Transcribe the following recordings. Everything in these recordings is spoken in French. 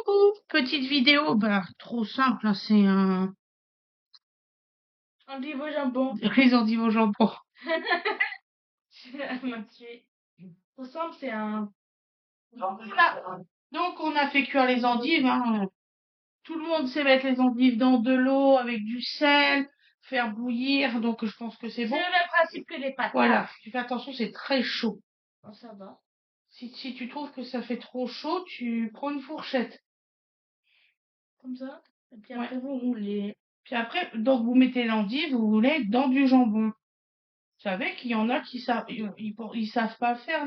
coucou! Petite vidéo, trop simple, hein, c'est un Endive au jambon. les endives au jambon. Elle m'a tué. Trop simple, c'est un. Donc on a fait cuire les endives, hein. Tout le monde sait mettre les endives dans de l'eau avec du sel, faire bouillir, donc je pense que c'est C'est bon. le même principe que les pâtes. Voilà, tu fais attention, c'est très chaud. Oh, ça va. Si tu trouves que ça fait trop chaud, tu prends une fourchette. Comme ça. Et puis Ouais. après, vous roulez. Puis après, donc vous mettez l'endive, vous voulez, dans du jambon. Vous savez qu'il y en a qui savent, ils savent pas faire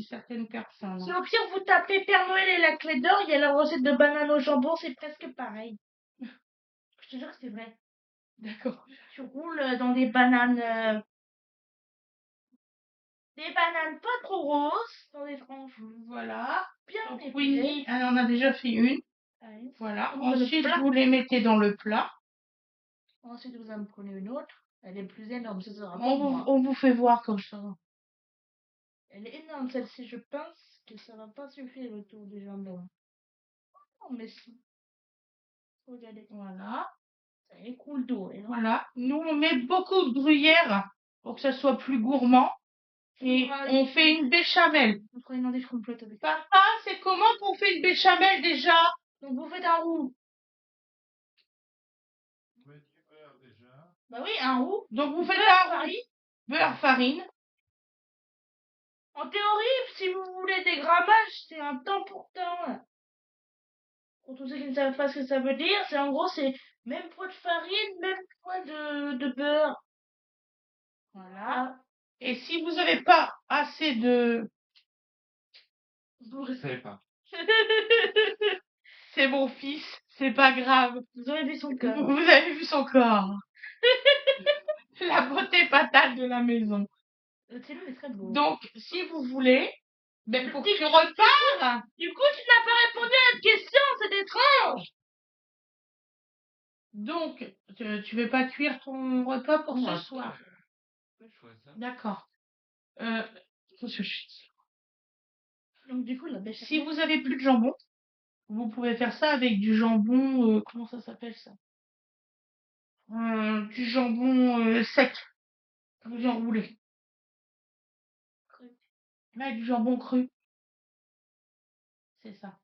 certaines personnes. Si au pire, vous tapez Père Noël et la clé d'or, il y a la recette de banane au jambon, c'est presque pareil. Je te jure que c'est vrai. D'accord. Tu roules dans des bananes. Des bananes pas trop grosses, dans des tranches. Voilà. Bien Donc épais. Winnie, elle en a déjà fait une. Allez. Voilà. Dans le Ensuite, plat. vous les mettez dans le plat. Ensuite, vous en prenez une autre. Elle est plus énorme, ce sera pour moi. On vous fait voir comme ça. Elle est énorme, celle-ci. Je pense que ça va pas suffire le tour du jambon. Oh, mais si. Regardez. Voilà. Ça écoule d'eau. Et Voilà. Nous, on met beaucoup de gruyère pour que ça soit plus gourmand. Et on fait une béchamel. on fera une endive complète avec. Papa, c'est comment qu'on fait une béchamel déjà? Donc, vous faites un roux. Vous mettez du beurre déjà. Bah oui, un roux. Donc vous faites Beurre, un roux. farine. Beurre, farine. En théorie, si vous voulez des grammages, c'est un temps pour temps. Pour tous ceux qui ne savent pas ce que ça veut dire, c'est en gros, c'est même poids de farine, même poids de beurre. Voilà. Et si vous n'avez pas assez de... Vous Je savais pas. C'est mon fils, c'est pas grave. Vous avez vu son cœur. Vous avez vu son corps. La beauté fatale de la maison. C'est lui, il est très beau. Donc, si vous voulez, pour que tu repars. Du coup, tu n'as pas répondu à notre question, c'est étrange. Donc, tu veux pas cuire ton repas pour ce soir? D'accord. Donc, du coup, la bêche. Si vous avez plus de jambon, vous pouvez faire ça avec du jambon, comment ça s'appelle ça? Du jambon sec. Vous enroulez. Là, du jambon cru. C'est ça.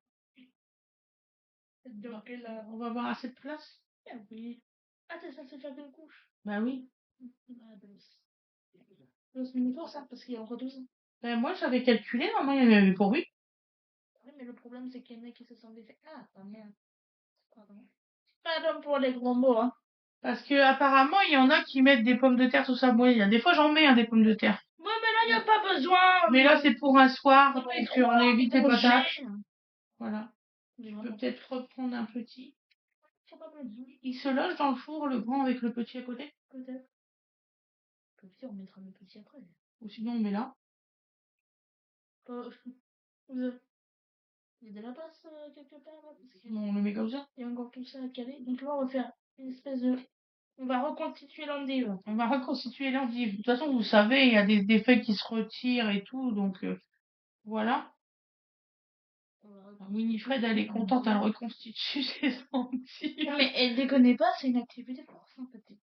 Donc, là, On va avoir assez de place? ah oui. Ah, t'es censé faire deux couches. Bah oui. Ah, c'est une pour ça, parce qu'il y a encore 12 ans. Ben moi, j'avais calculé, maman, il y en avait pour 8. Oui, mais le problème, c'est qu'il y en a qui se sont fait. Ah, oh merde. Pardon. Pardon pour les gros mots, hein. Parce que apparemment, il y en a qui mettent des pommes de terre, tout ça. Moi, il y a des fois, j'en mets des pommes de terre. Ouais, mais là, il n'y a pas besoin. Mais là, c'est pour un soir, donc mais on évite les manger. patates. Voilà. Je Je peux peux peut-être reprendre un petit. pas me dire. Il se loge dans le four, le grand avec le petit à côté? Peut-être. Petit, on mettra le petit après. Ou sinon, on met là. Il y a de la place quelque part là, parce que On le met comme ça. il y a encore tout ça à caler. Donc là, on va faire une espèce de. On va reconstituer l'endive. On va reconstituer l'endive. De toute façon, vous savez, il y a des feuilles qui se retirent et tout, donc voilà. Winifred, elle est contente, elle reconstitue ses endives. Non, mais elle déconne pas, c'est une activité fort sympathique.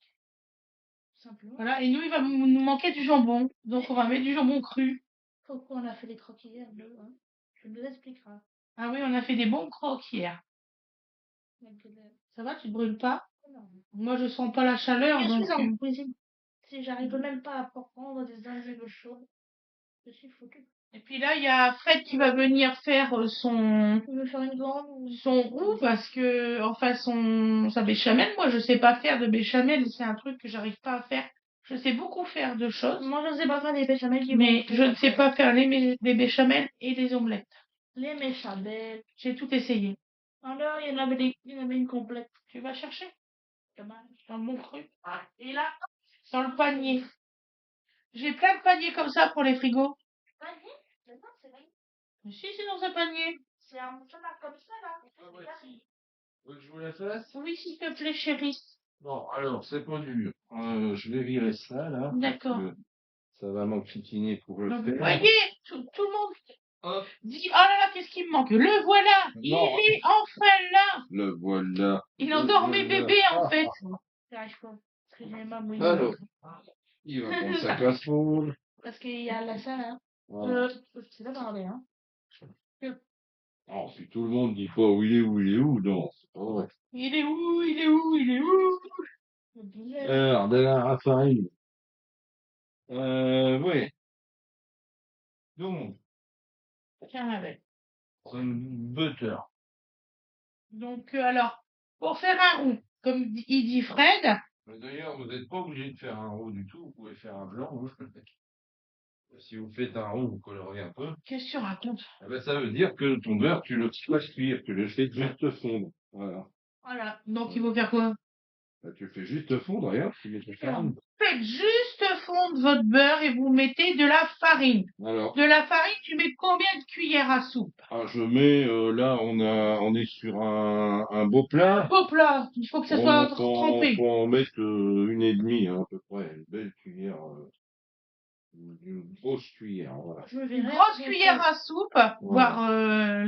Simplement. Voilà, et nous, il va nous manquer du jambon. Donc, on va mettre du jambon cru. Pourquoi on a fait les croquis hier, hein? Je nous expliquerai. Ah oui, on a fait des bons crocs hier. Donc, Ça va, tu te brûles pas? non. Moi, je sens pas la chaleur, Je donc... suis en cuisine. Si j'arrive même pas à prendre des endives chaudes, je suis foutue. Et puis là, il y a Fred qui va venir faire son... Tu veux faire une grande ou... son roux parce que, enfin, sa béchamel, moi, je sais pas faire de béchamel. C'est un truc que j'arrive pas à faire. Je sais beaucoup faire de choses. Moi, je ne sais pas faire des béchamel. Mais je ne sais pas faire les béchamel et les omelettes. Les béchamel. J'ai tout essayé. Alors, il y en avait une complète. Tu vas chercher? Dommage. Dans le bon cru. Et là, dans le panier. J'ai plein de paniers comme ça pour les frigos. Panier? Mais non, c'est vrai. Mais si, c'est dans un panier. C'est un chemin comme ça, là. Ah ouais, si. Vous voulez que je vous la fasse? Oui, s'il te plaît, chérie. Bon, alors, c'est pas dur. Je vais virer ça, là. D'accord. parce que ça va m'enquiquiner pour le Donc, faire. vous voyez, tout le monde Hop, Dis, oh là là, qu'est-ce qui me manque? Le voilà! Il non, est enfin là! le voilà. Il Le endort mes voilà. bébés, en Ah, fait. J'arrive pas. Parce que j'ai ma mouille. alors, il va prendre sa casserole. Parce qu'il y a la salle, hein. Voilà. Je sais pas parler, hein. Alors, si tout le monde dit pas où il est, non, c'est pas vrai. Il est où? Il est où? Il est où? Le billet. Alors, de la farine. Oui. Donc, Tiens, avec. une butter. Donc, alors, pour faire un rond, comme il dit Fred, Mais d'ailleurs, vous n'êtes pas obligé de faire un roux du tout, vous pouvez faire un blanc. Si vous faites un roux, vous colorez un peu. qu'est-ce que tu racontes? Eh ben, ça veut dire que ton beurre, tu le fais cuire, tu le fais juste fondre. Voilà. Voilà. Donc, il faut faire quoi? Bah, tu le fais juste fondre, regarde, tu mets ta farine. Faites juste fondre votre beurre et vous mettez de la farine. Alors, De la farine, tu mets combien de cuillères à soupe? je mets, là, on est sur un beau plat. Hop là, il faut que ça soit trempé. Faut en mettre une et demie, hein, à peu près. Une belle cuillère, une grosse cuillère, voilà. Je me Une verrai. grosse cuillère à soupe, voire Voilà.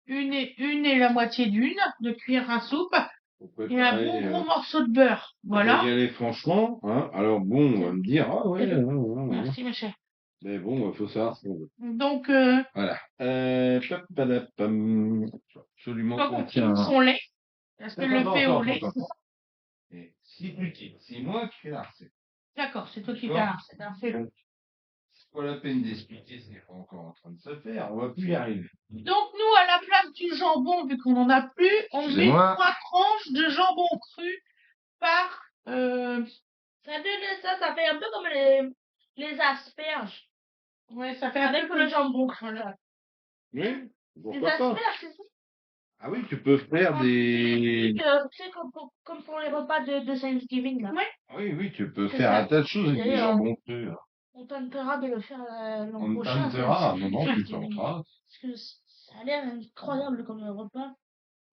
une et la moitié d'une de cuillère à soupe, Faut et un préparer, bon gros morceau de beurre. on va y Voilà. aller franchement, hein. Alors bon, on va me dire, ah ouais, Merci, ma chère. mais bon, faut savoir ce qu'on veut. Donc, Voilà. Absolument pas qu'on qu'on tient. finisse son lait, parce que le fait au lait. Et c'est moi qui fais la recette. D'accord, c'est toi qui D'accord. fais la recette, hein, c'est bon. C'est pas la peine d'expliquer, c'est pas encore en train de se faire, on va plus y arriver. Donc, nous, à la place du jambon, vu qu'on n'en a plus, on met Excusez-moi. 3 tranches de jambon cru par, Ça donne ça fait un peu comme les asperges. ouais, ça fait un Avec peu le jambon. voilà. Oui, Les pourquoi pas. asperges, c'est ça. Ah oui, tu peux faire des. Tu sais, comme pour les repas de Thanksgiving, là. Ouais. Oui, tu peux C'est faire ça. un tas de choses avec Et, des jambons crus. On tentera de le faire l'an On prochain. tentera, non, tu Thanksgiving. tenteras. Parce que ça a l'air incroyable comme repas.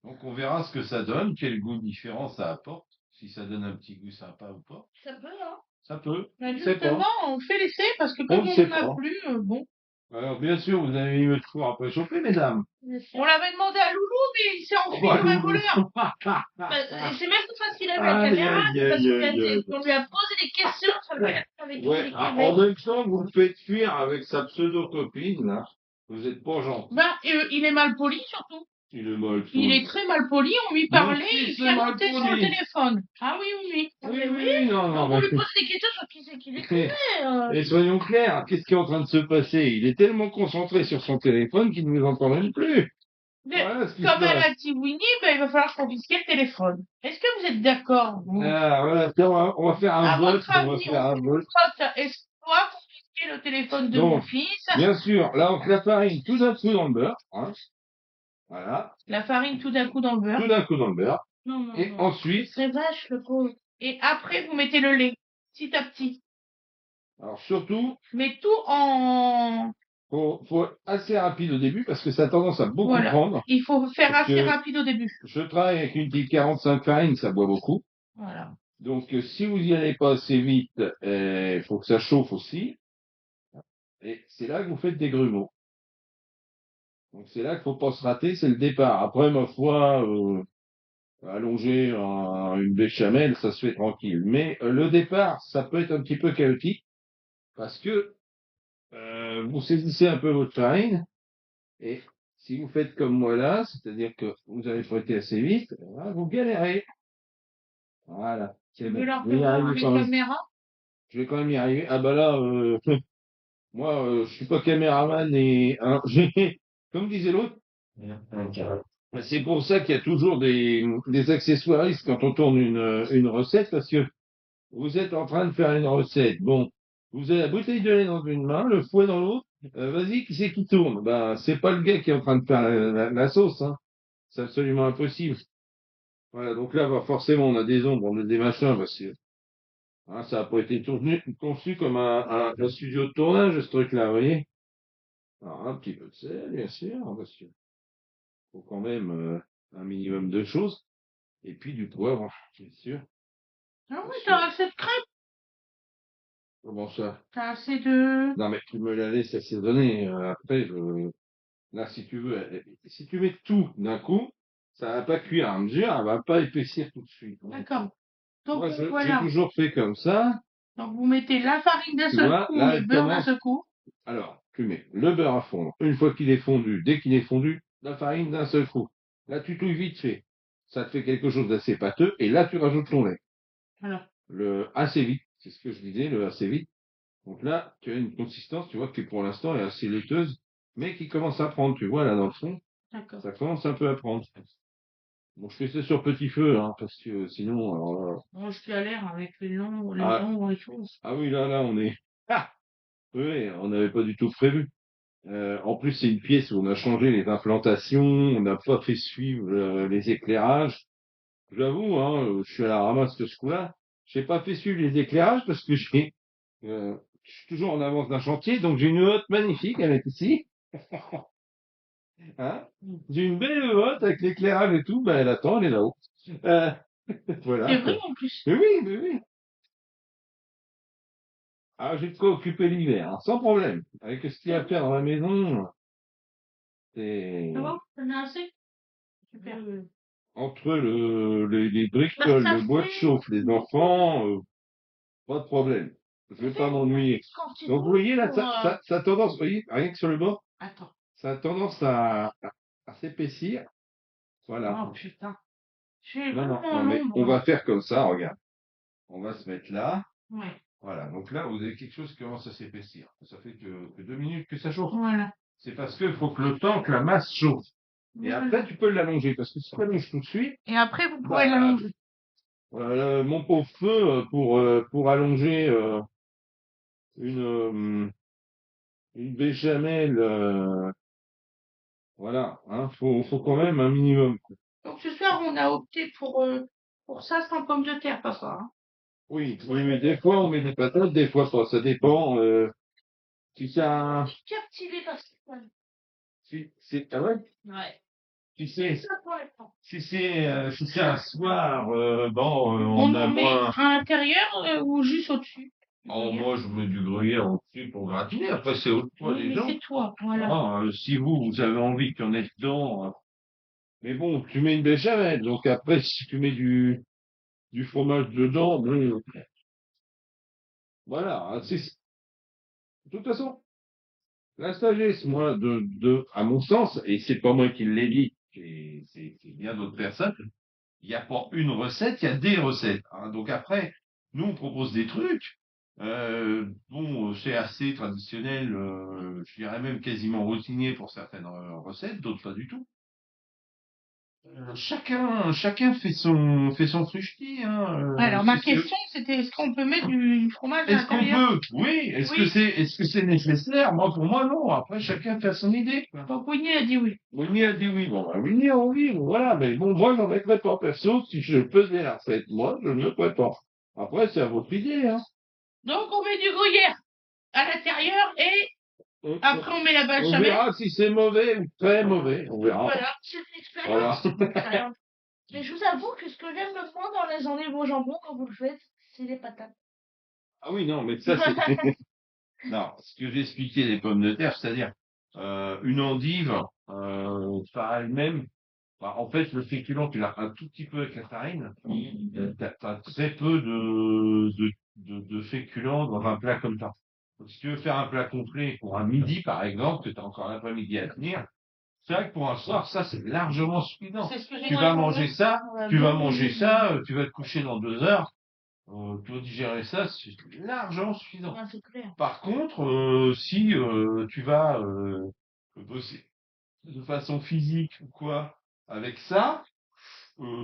Donc on verra ce que ça donne, quel goût différent ça apporte, si ça donne un petit goût sympa ou pas. Ça peut, hein. Ça peut. Bah, Je sais pas. justement, on fait l'essai parce que On comme ne on sait n'en a pas. plus, bon. Alors bien sûr, vous avez mis votre four à préchauffer, mesdames. On l'avait demandé à Loulou, mais il s'est enfui comme un voleur. Et c'est même pas parce qu'il avait la Aïe, caméra, aïe, c'est parce aïe, qu'on lui a posé des questions avec Ouais, en même temps, vous le faites fuir avec sa pseudo-copine, là. Vous êtes pas gentil. Ben, il est mal poli surtout. Il est mal Il est très mal poli, on lui parlait, il fils est mal pianotait sur le poli. téléphone. Ah oui, oui, oui. Oui, non, Donc, on mais... lui pose des questions sur qui c'est qu'il est. Et soyons clairs, qu'est-ce qui est en train de se passer? Il est tellement concentré sur son téléphone qu'il ne nous entend même plus. Voilà ce qui se Comme elle passe. a dit Winnie, ben, il va falloir confisquer le téléphone. Est-ce que vous êtes d'accord, vous? Ah, voilà, tiens, on va faire un À vote, votre on va avis, faire un vote. est-ce qu'on doit confisquer le téléphone de Donc, mon fils? Bien sûr, là, on fait la farine tout d'un coup dans le beurre, hein. Voilà, La farine tout d'un coup dans le beurre. tout d'un coup dans le beurre. Non, Et ensuite, c'est vache, le pauvre. Et après, vous mettez le lait, petit à petit. alors surtout, Mais tout en... faut être assez rapide au début parce que ça a tendance à beaucoup Voilà. prendre. Il faut faire Parce assez que- rapide au début. Je travaille avec une petite 45 farine, ça boit beaucoup. Voilà. Donc, si vous y allez pas assez vite, il faut que ça chauffe aussi. Et c'est là que vous faites des grumeaux. Donc, c'est là qu'il faut pas se rater, c'est le départ. Après, ma foi, allonger une béchamel, ça se fait tranquille. Mais le départ, ça peut être un petit peu chaotique parce que vous saisissez un peu votre farine et si vous faites comme moi là, c'est-à-dire que vous avez fouetté assez vite, voilà, vous galérez. Voilà. Tu bon. veux leur Je vais y faire voir arriver les quand même. caméras? Je vais quand même y arriver. Ah bah là, moi, je suis pas caméraman et hein, comme disait l'autre, c'est pour ça qu'il y a toujours des accessoiristes quand on tourne une recette parce que vous êtes en train de faire une recette. Bon, vous avez la bouteille de lait dans une main, le fouet dans l'autre. Vas-y, qui c'est qui tourne? Ben, c'est pas le gars qui est en train de faire la sauce, hein. C'est absolument impossible. Voilà, donc là, bah, forcément, on a des ombres, on a des machins, parce que hein, ça n'a pas été conçu comme un studio de tournage, ce truc-là, vous voyez? Alors, un petit peu de sel, bien sûr, parce qu'il faut quand même un minimum de choses. Et puis du poivre, bien sûr. Ah oui, t'as assez de crêpes. Comment ça? T'as assez de... Non, mais tu me la laisses assaisonner. Après, Là, si tu veux, si tu mets tout d'un coup, ça va pas cuire à mesure, elle va pas épaissir tout de suite. D'accord. Donc Moi, j'ai voilà. toujours fait comme ça. Donc vous mettez la farine d'un Tu seul vois, coup, là, le elle beurre d'un commence. seul coup. Alors, tu mets le beurre à fondre. Une fois qu'il est fondu, dès qu'il est fondu, la farine d'un seul coup. Là, tu touilles vite fait. Ça te fait quelque chose d'assez pâteux. Et là, tu rajoutes ton lait. Voilà. Le assez vite. C'est ce que je disais, le assez vite. Donc là, tu as une consistance, tu vois, qui pour l'instant est assez laiteuse, mais qui commence à prendre. Tu vois, là, dans le fond, D'accord. ça commence un peu à prendre. Bon, je fais ça sur petit feu, hein, parce que sinon, alors là, Moi, je suis à l'air avec les ah, nombres et tout. ah oui, là, on est, ah, oui, on n'avait pas du tout prévu. En plus, c'est une pièce où on a changé les implantations, on n'a pas fait suivre les éclairages. J'avoue, hein, je suis à la ramasse de ce coup-là. J'ai pas fait suivre les éclairages parce que je suis toujours en avance d'un chantier, donc j'ai une hotte magnifique, elle est ici. Hein, j'ai une belle hotte avec l'éclairage et tout, ben elle attend, elle est là-haut. Euh, C'est voilà. vrai en plus. Mais oui. Ah, j'ai de quoi occuper l'hiver, hein, sans problème. Avec ce qu'il y a à faire dans la maison, c'est C'est bon? T'en as assez? Super. entre les Bah, bricoles, ça le bois de fait chauffe, les enfants, pas de problème. Je vais pas m'ennuyer. quand tu Donc vous voyez là, pour, ça a tendance, vous voyez, rien que sur le bord, Attends. ça a tendance à s'épaissir. Voilà. Oh putain. Je suis Non, non, vraiment non, mais l'ombre on là. va faire comme ça, regarde. On va se mettre là. Ouais. Voilà. Donc là, vous avez quelque chose qui commence à s'épaissir. Ça fait que 2 minutes que ça chauffe. Voilà. C'est parce qu'il faut que le temps que la masse chauffe. Et Voilà. après, tu peux l'allonger. Parce que si tu l'allonges tout de suite, Et après, vous pourrez bah, l'allonger. mon pauvre feu, pour allonger une, une béchamel, voilà, hein, faut quand même un minimum. Donc ce soir, on a opté pour ça sans pommes de terre, papa. Hein. Oui, oui, mais des fois on met des patates, des fois pas. Ça dépend. Si ça, captivé par ce poil. si c'est, ah ouais, Ouais. si c'est, Ça pour les temps. si c'est un soir, bon, On on a en met moins. à l'intérieur ou juste au-dessus? Oh, moi, je mets du gruyère au-dessus pour gratiner. Après, c'est au choix Oui, des mais gens. c'est toi. Voilà. Ah, si vous avez envie qu'il y en ait dedans. Mais bon, tu mets une béchamel. Donc après, si tu mets du fromage dedans, bon, voilà. Hein, de toute façon, la sagesse, moi, à mon sens, et c'est pas moi qui l'ai dit, c'est bien d'autres personnes, il n'y a pas une recette, il y a des recettes. Hein. Donc après, nous, on propose des trucs. Bon, c'est assez traditionnel, je dirais même quasiment routinier pour certaines recettes, d'autres pas du tout. Chacun fait son fruchti, hein. Alors, ma question, c'était est-ce qu'on peut mettre du fromage à Est-ce qu'on l'intérieur? peut? Oui. Oui. Est-ce que c'est nécessaire? Moi, pour moi, non. Après, chacun fait son idée, quoi. Donc, Winnie a dit oui. Winnie a dit oui. Bon, bah, Winnie a envie, voilà. Mais bon, moi, j'en mettrais pas perso. Si je faisais la recette, moi, je ne le ferais pas. Après, c'est à votre idée, hein. Donc, on met du gruyère à l'intérieur et On, après, on met la on béchamel. verra si c'est mauvais ou très mauvais. On verra. Voilà. C'est une expérience. Voilà. Mais je vous avoue que ce que j'aime le moins dans les endives au jambon quand vous le faites, c'est les patates. Ah oui, non, mais ça, c'est... Non, ce que j'expliquais des pommes de terre, c'est-à-dire une endive par elle-même, bah, en fait, le féculent, tu l'as un tout petit peu avec la farine. T'as très peu de féculents dans un plat comme ça. Donc, si tu veux faire un plat complet pour un midi, par exemple, que tu as encore l'après-midi à tenir, c'est vrai que pour un soir, ça, c'est largement suffisant. C'est ce que j'ai Tu vas demandé. manger ça, tu vas manger ça, tu vas te coucher dans 2 heures, tu vas digérer ça, c'est largement suffisant. Ouais, c'est clair. Par contre, si tu vas bosser de façon physique ou quoi avec ça,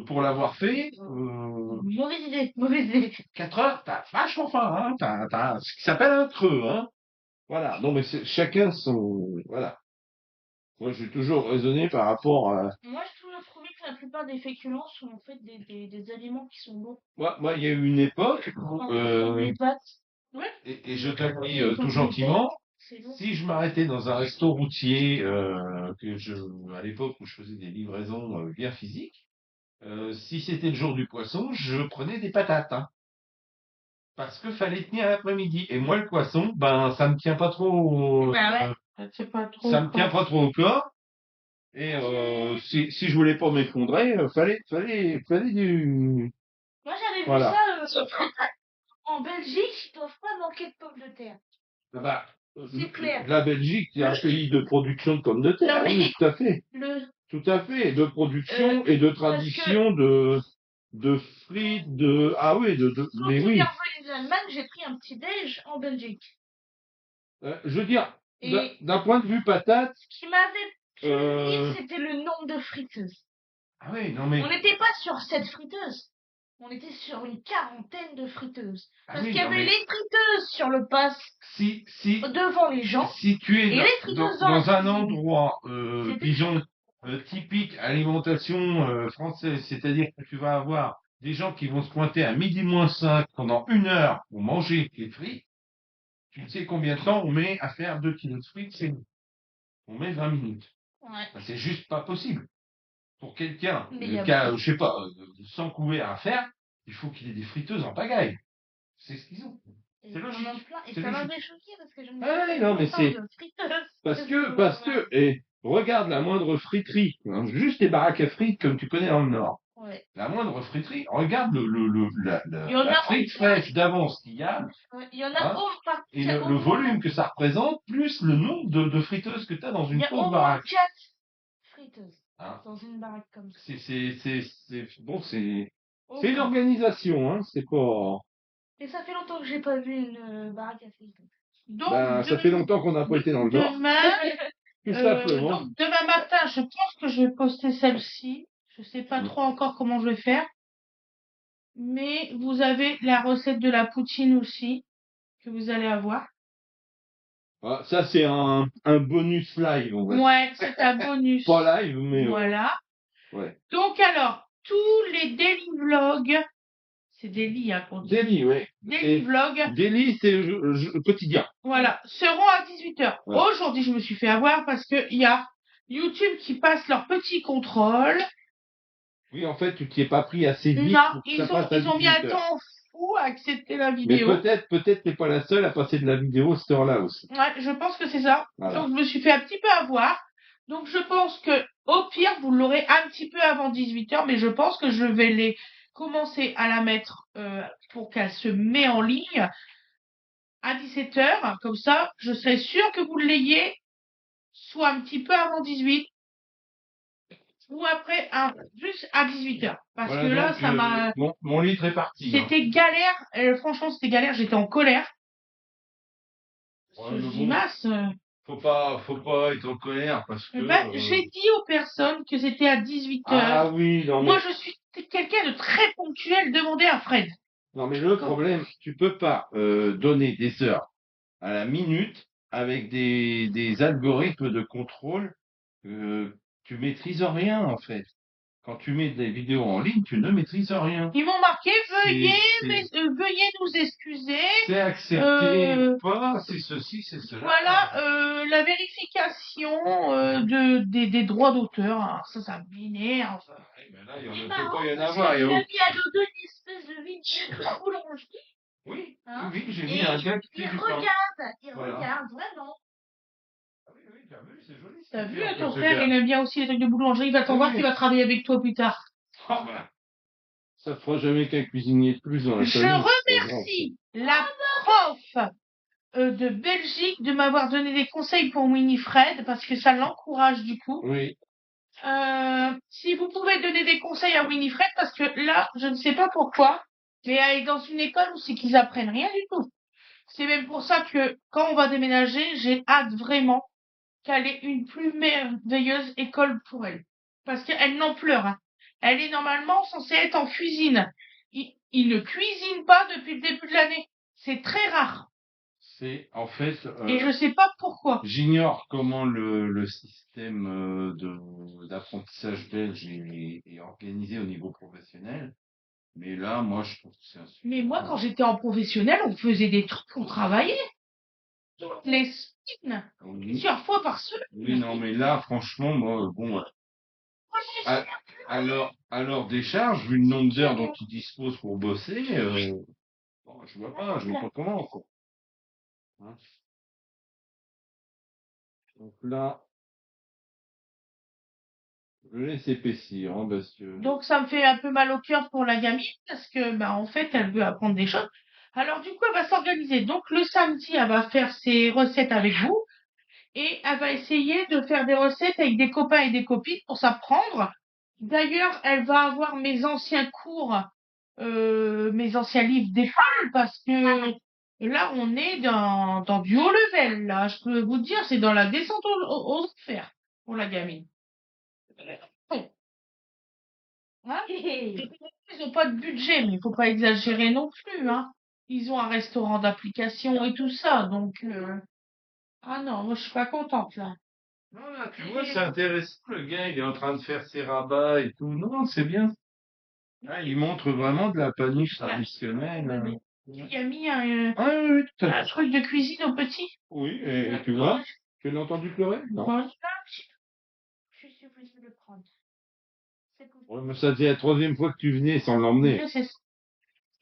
pour l'avoir fait, Mauvaise idée, mauvaise idée. 4 heures, t'as vachement faim, hein, t'as ce qui s'appelle un creux, hein. Voilà. Non, mais chacun son, voilà. Moi, j'ai toujours raisonné par rapport à, Moi, je trouve trouvé que la plupart des féculents sont en fait des aliments qui sont bons. moi, il y a eu une époque où, Comme les pâtes. Ouais. et je te le dis tout gentiment, C'est bon. si je m'arrêtais dans un resto routier, à l'époque où je faisais des livraisons bien physiques, si c'était le jour du poisson, je prenais des patates, hein, parce que fallait tenir l'après-midi. Et moi, le poisson, ben, ça me tient pas trop, Bah ouais. C'est pas trop. ça me tient pas trop au corps. Et si je voulais pas m'effondrer, fallait du... Moi, j'avais vu Voilà. ça en Belgique, ils doivent pas manquer de pommes de terre. Ah bah, C'est clair. la Belgique, c'est un pays de production de pommes de terre. Non, mais Oui, tout à fait. le, Tout à fait. De production et de tradition de frites, de... Ah oui, quand mais on oui. est revenu d'Allemagne, j'ai pris un petit déj en Belgique. Je veux dire, Et d'un point de vue patate, ce qui m'avait fait euh... rire, c'était le nombre de friteuses. ah oui, non mais... On n'était pas sur 7 friteuses. On était sur une quarantaine de friteuses. Ah Parce oui, qu'il y non, avait mais les friteuses sur le pass si devant les gens. si tu es Et les friteuses dans dans la un cuisine. endroit, C'était disons, typique alimentation française, c'est-à-dire que tu vas avoir des gens qui vont se pointer à midi moins 5 pendant 1 heure pour manger des frites, tu sais combien de temps on met à faire 2 kilos de frites, on met 20 minutes. Ouais. Ben, c'est juste pas possible. Pour quelqu'un Mais il y a qui a, je sais pas, 100 couverts à faire, il faut qu'il ait des friteuses en pagaille. C'est ce qu'ils ont. Et C'est logique. Et C'est ça logique. m'avait choqué parce que je me Ah disais, oui, non, mais autant c'est de friteuses. parce que, et regarde la moindre friterie, hein, juste les baraques à frites comme tu connais dans le Nord. Ouais. La moindre friterie, regarde Il y en la a frite fraîche d'avance qu'il y a, Ouais, il y en a hein, et le volume que ça représente, plus le nombre de friteuses que tu as dans il y une a pauvre au moins baraque. 4 friteuses Hein. dans une baraque comme ça. Bon, c'est Au une moins. organisation, hein, c'est pas. Et ça fait longtemps que j'ai pas vu une baraque à frites. Donc, Ben, ça fait longtemps qu'on n'a pas été dans le Nord, demain, tout simplement. donc demain matin, je pense que je vais poster celle-ci. Je sais pas trop encore comment je vais faire. Mais vous avez la recette de la poutine aussi, que vous allez avoir. Ah, ça, c'est un bonus live, on va dire. Ouais, c'est un bonus. Pas live, mais Voilà. ouais. Donc alors, tous les daily vlogs, c'est daily, hein, qu'on dit. Daily, ouais. Daily vlogs, Daily, c'est quotidien. voilà, seront à 18h. Ouais. Aujourd'hui, je me suis fait avoir parce que il y a YouTube qui passe leur petit contrôle. Oui, en fait, tu t'y es pas pris assez vite Non, pour que ça passe à ils ont mis un 18 heures. temps fou à accepter la Mais vidéo. peut-être t'es pas la seule à passer de la vidéo à cette heure-là aussi. Ouais, je pense que c'est ça. Voilà. Donc, je me suis fait un petit peu avoir. Donc, je pense que, au pire, vous l'aurez un petit peu avant 18h, mais je pense que je vais les commencer à la mettre pour qu'elle se met en ligne à 17h. Comme ça, je serai sûre que vous l'ayez soit un petit peu avant 18 ou après, juste à 18h. Parce Voilà, que là, donc, ça m'a... mon litre est parti. Hein. C'était galère. Franchement, c'était galère. J'étais en colère. Ouais, Je mais dis, bon, mince. faut pas être en colère parce que. J'ai dit aux personnes que c'était à 18h. Ah oui, non mais. Moi, je suis quelqu'un de très ponctuel. Demandez à Fred. Non mais le problème, tu peux pas donner des heures à la minute avec des algorithmes de contrôle. Tu maîtrises rien en fait. Quand tu mets des vidéos en ligne, tu ne maîtrises rien. Ils m'ont marqué, veuillez C'est nous excuser. c'est accepté pas, c'est ceci, c'est cela. Voilà, la vérification des droits d'auteur. Alors ça m'énerve. Ouais, mais là, il C'est ne peut marrant pas y en parce avoir. que tu as mis à Dodo une espèce de vidéo de boulangerie. Oui, Hein, oui, j'ai mis et un gars qui il fait du pain. regarde vraiment. Ah oui, oui, t'as vu, c'est joli. T'as vu, un peu ton ce frère, gars. il aime bien aussi les trucs de boulangerie. Il va t'en Ah voir oui. qu'il va travailler avec toi plus tard. Ah ben, ça fera jamais qu'un cuisinier de plus dans la Je famille. remercie la prof de Belgique de m'avoir donné des conseils pour Winifred parce que ça l'encourage du coup. Oui. Si vous pouvez donner des conseils à Winifred parce que là, je ne sais pas pourquoi, mais elle est dans une école où c'est qu'ils apprennent rien du tout. C'est même pour ça que quand on va déménager, j'ai hâte vraiment qu'elle ait une plus merveilleuse école pour elle. Parce qu'elle n'en pleure. Hein. Elle est normalement censée être en cuisine. Il ne cuisine pas depuis le début de l'année. C'est très rare. C'est en fait. Et je sais pas pourquoi. J'ignore comment le système d'apprentissage belge est organisé au niveau professionnel. Mais là, moi, je trouve que c'est un Mais moi, quand j'étais en professionnel, on faisait des trucs, on travaillait. Toutes les semaines. Oui. Plusieurs fois par semaine. Oui, non, mais là, franchement, moi, bon, à leur décharge, vu le nombre d'heures dont ils disposent pour bosser, bon, je vois pas comment, quoi. Hein. Donc là, Je laisse épaissir, hein, parce que... Donc ça me fait un peu mal au cœur pour la gamine parce que bah en fait elle veut apprendre des choses. Alors du coup elle va s'organiser. Donc le samedi elle va faire ses recettes avec vous et elle va essayer de faire des recettes avec des copains et des copines pour s'apprendre. D'ailleurs elle va avoir mes anciens cours, mes anciens livres d'école parce que là on est dans du haut level là. Je peux vous dire c'est dans la descente aux enfers pour la gamine. Hein? Ils ont pas de budget, mais il faut pas exagérer non plus, hein. Ils ont un restaurant d'application et tout ça, donc ah non, moi je suis pas contente là. Non, là, tu vois, c'est intéressant. Le gars, il est en train de faire ses rabats et tout. Non, c'est bien. Ah, il montre vraiment de la paniche traditionnelle. Oui. Il a mis Ah oui, oui, tout à un fait. truc de cuisine au petit. Oui, et tu vois, tu l'as entendu pleurer? Non. Moi, je suis obligée de le prendre. C'est tout. Ouais, mais ça faisait la troisième fois que tu venais sans l'emmener. Je sais.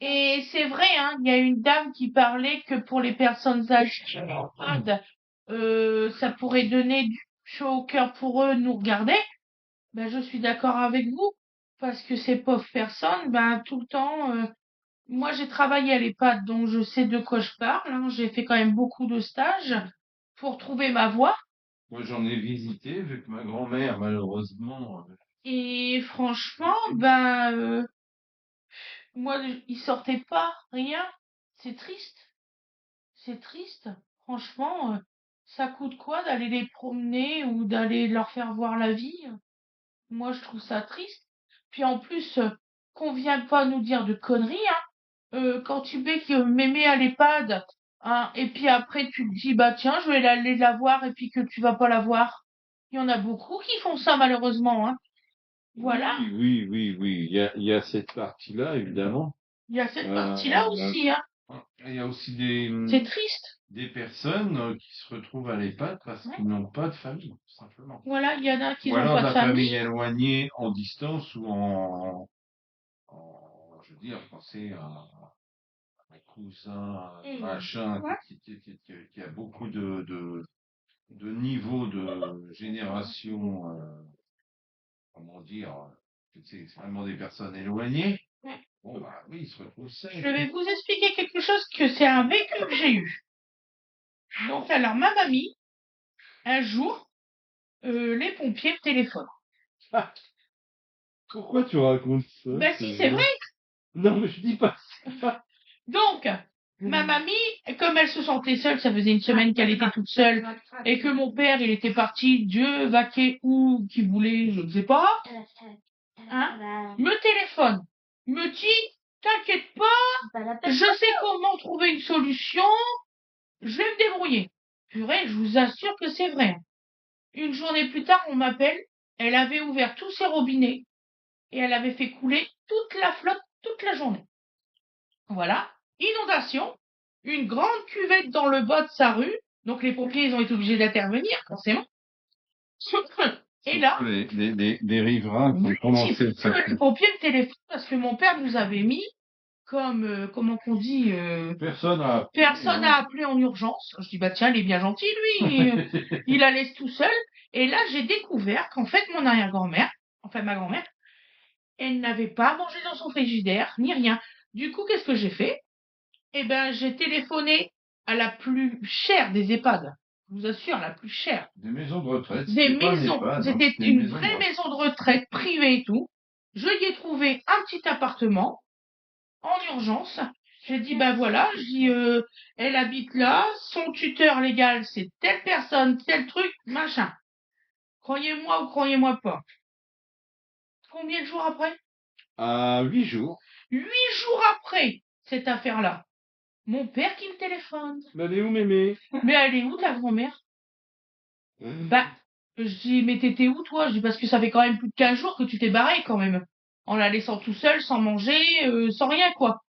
Et c'est vrai, hein, il y a une dame qui parlait que pour les personnes âgées, ça pourrait donner du chaud au cœur pour eux de nous regarder. Ben, je suis d'accord avec vous, parce que ces pauvres personnes, ben, tout le temps, moi j'ai travaillé à l'EHPAD, donc je sais de quoi je parle, hein. J'ai fait quand même beaucoup de stages pour trouver ma voie. Moi, j'en ai visité, vu que ma grand-mère, malheureusement, Et franchement, ben, moi, ils sortaient pas, rien. C'est triste. C'est triste. Franchement, ça coûte quoi d'aller les promener ou d'aller leur faire voir la vie? Moi, je trouve ça triste. Puis en plus, qu'on vienne pas nous dire de conneries, hein. Quand tu mets que mémé à l'EHPAD, hein, et puis après tu te dis bah tiens, je vais aller la voir et puis que tu vas pas la voir. Il y en a beaucoup qui font ça malheureusement, hein. Voilà. oui, oui, oui, oui. Il y a cette partie-là, évidemment. Il y a cette partie-là aussi, hein. Il y a aussi C'est triste. des personnes qui se retrouvent à l'EHPAD parce Ouais. qu'ils n'ont pas de famille, tout simplement. Voilà, il y en a qui Ou n'ont alors pas de de la famille famille. éloignée en distance ou je veux dire, quand c'est un cousin, machin, Ouais. qui a beaucoup de niveaux de génération, comment dire, c'est vraiment des personnes éloignées. Ouais. Bon, bah oui, ils se retrouvent seuls. Je vais vous expliquer quelque chose que c'est un vécu que j'ai eu. Donc alors ma mamie, un jour, les pompiers me téléphonent. Pourquoi tu racontes ça? Ben si, c'est vrai. Non, mais je dis pas ça. Donc, ma mamie, comme elle se sentait seule, ça faisait une semaine qu'elle était toute seule, et que mon père, il était parti, Dieu vaquer où qu'il voulait, je ne sais pas, hein, me téléphone, me dit, t'inquiète pas, je sais comment trouver une solution, je vais me débrouiller. Purée, je vous assure que c'est vrai. Une journée plus tard, on m'appelle, elle avait ouvert tous ses robinets, et elle avait fait couler toute la flotte toute la journée. Voilà. Inondation, une grande cuvette dans le bas de sa rue. Donc les pompiers, ils ont été obligés d'intervenir, forcément. Et là, Des riverains qui ont commencé le les pompiers me téléphonent parce que mon père nous avait mis comme, comment qu'on dit, personne personne à appeler en urgence. Je dis, bah tiens, il est bien gentil, lui. Il la laisse tout seul. Et là, j'ai découvert qu'en fait, mon arrière-grand-mère, enfin ma grand-mère, elle n'avait pas mangé dans son frigidaire, ni rien. Du coup, qu'est-ce que j'ai fait? Eh ben, j'ai téléphoné à la plus chère des EHPAD. Je vous assure, la plus chère. Des maisons de retraite. Des maisons. C'était une vraie maison de retraite privée et tout. Je y ai trouvé un petit appartement en urgence. J'ai dit, ben voilà, je dis, elle habite là, son tuteur légal, c'est telle personne, tel truc, machin. Croyez-moi ou croyez-moi pas. Combien de jours après? 8 jours. 8 jours après cette affaire-là. Mon père qui me téléphone. Mais elle est où, mémé? Mais elle est où ta grand-mère? Bah, je dis, mais t'étais où toi? Je dis, parce que ça fait quand même plus de 15 jours que tu t'es barré quand même. En la laissant tout seul, sans manger, sans rien quoi.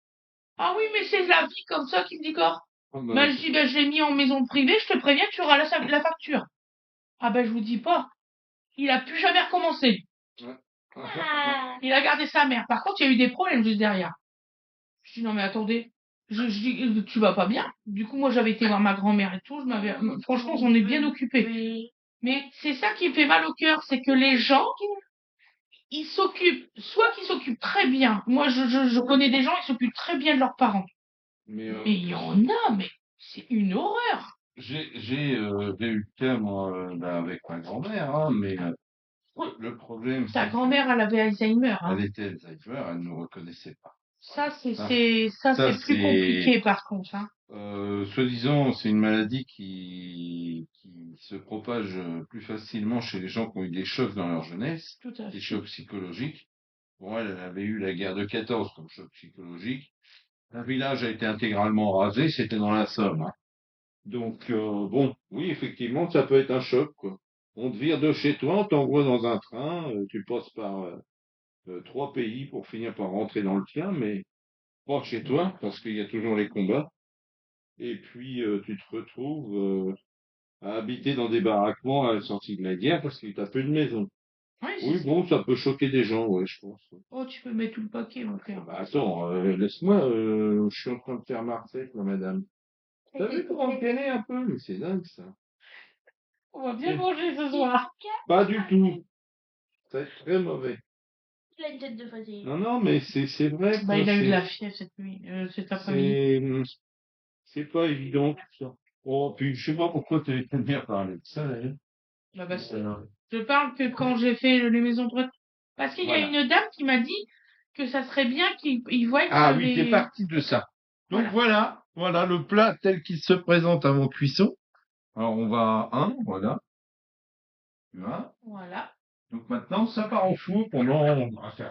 Ah oui, mais c'est la vie comme ça qui me dit quoi? Bah, je dis, bah, je l'ai mis en maison privée, je te préviens, tu auras la facture. Ah ben, je vous dis pas. Il a plus jamais recommencé. Il a gardé sa mère. Par contre, il y a eu des problèmes juste derrière. Je dis, non mais attendez. Je dis, tu vas pas bien. Du coup, moi, j'avais été voir ma grand-mère et tout. Franchement, on est bien occupé. Mais c'est ça qui me fait mal au cœur, c'est que les gens, ils s'occupent, soit qu'ils s'occupent très bien. Moi, je connais des gens, ils s'occupent très bien de leurs parents. Mais Mais il y en a, mais c'est une horreur. j'ai eu le cas, moi, avec ma grand-mère, hein, mais le problème, Ta c'est grand-mère, elle avait Alzheimer, hein. qu'elle était Alzheimer, elle ne nous reconnaissait pas. Ça, Ça, c'est plus compliqué, par contre, hein. Soi-disant, c'est une maladie qui se propage plus facilement chez les gens qui ont eu des chocs dans leur jeunesse, Tout à des fait. chocs psychologiques. Bon, elle avait eu la guerre de 14 comme choc psychologique. Un village a été intégralement rasé, c'était dans la Somme, hein. Donc, bon, oui, effectivement, ça peut être un choc, quoi. On te vire de chez toi, on t'envoie dans un train, tu passes par 3 pays pour finir par rentrer dans le tien, mais pas chez toi, parce qu'il y a toujours les combats. Et puis, tu te retrouves à habiter dans des baraquements à la sortie de la guerre parce que t'as peu de maison. Oui, Oui, c'est ça. bon, ça peut choquer des gens, ouais, je pense. Oh, tu peux mettre tout le paquet, mon frère. Bah, attends, laisse-moi, je suis en train de faire ma recette, là, madame. T'as vu comment elle est un peu? Mais c'est dingue, ça. On va bien manger ce soir. Pas du tout. Ça va être très mauvais. Il a une tête de fatigue. Non, non, mais c'est vrai, Bah, quoi, il a eu de la fièvre cette nuit, cet après-midi. c'est pas évident, tout ça. Oh, puis je sais pas pourquoi tu aimes bien parler de ça, d'ailleurs. Bah, parce que je parle que quand j'ai fait les maisons de retraite. Parce qu'il y a Voilà. une dame qui m'a dit que ça serait bien qu'il voie que Ah oui, c'est j'avais... parti de ça. Donc Voilà. voilà le plat tel qu'il se présente avant cuisson. Alors on va voilà. Tu vois. Voilà. Donc maintenant ça part au four pendant.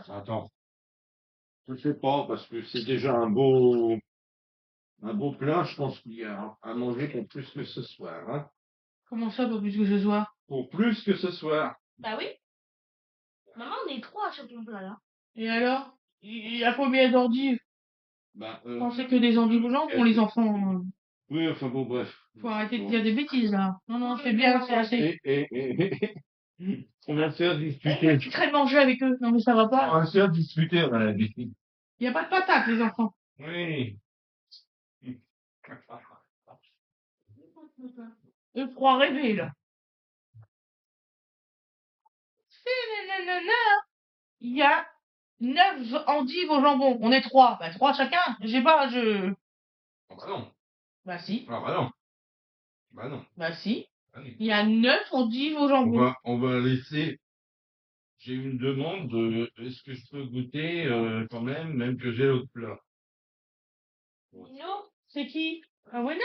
Attends. Je sais pas parce que c'est déjà un beau plat. Je pense qu'il y a à manger pour plus que ce soir, hein. Comment ça, pas plus que ce soir? Pour plus que ce soir. Bah oui. Maman, on est 3 sur ton plat, là. Et alors? Il y a combien d'endives? Bah, Pensez que des endives aux jambons, les enfants. oui, enfin bon, bref. Faut arrêter de Bon. dire des bêtises, là. Non, non, c'est bien, c'est assez. On va se faire Eh, disputer. tu traînes manger avec eux. Non, mais ça va On pas. va se faire disputer, on a l'habitude. Il y a pas de patates, les enfants. Oui. Eux croient rêver, là. Nanana. Il y a 9 endives au jambon. On est 3. Bah, 3 chacun. J'ai pas, je... Ah bah non. Bah, si. Ah bah non. Bah non. Bah, si. Ah oui. Il y a 9 endives au jambon. On va laisser. J'ai une demande de est-ce que je peux goûter quand même que j'ai l'autre plat. Non. C'est qui? Awena?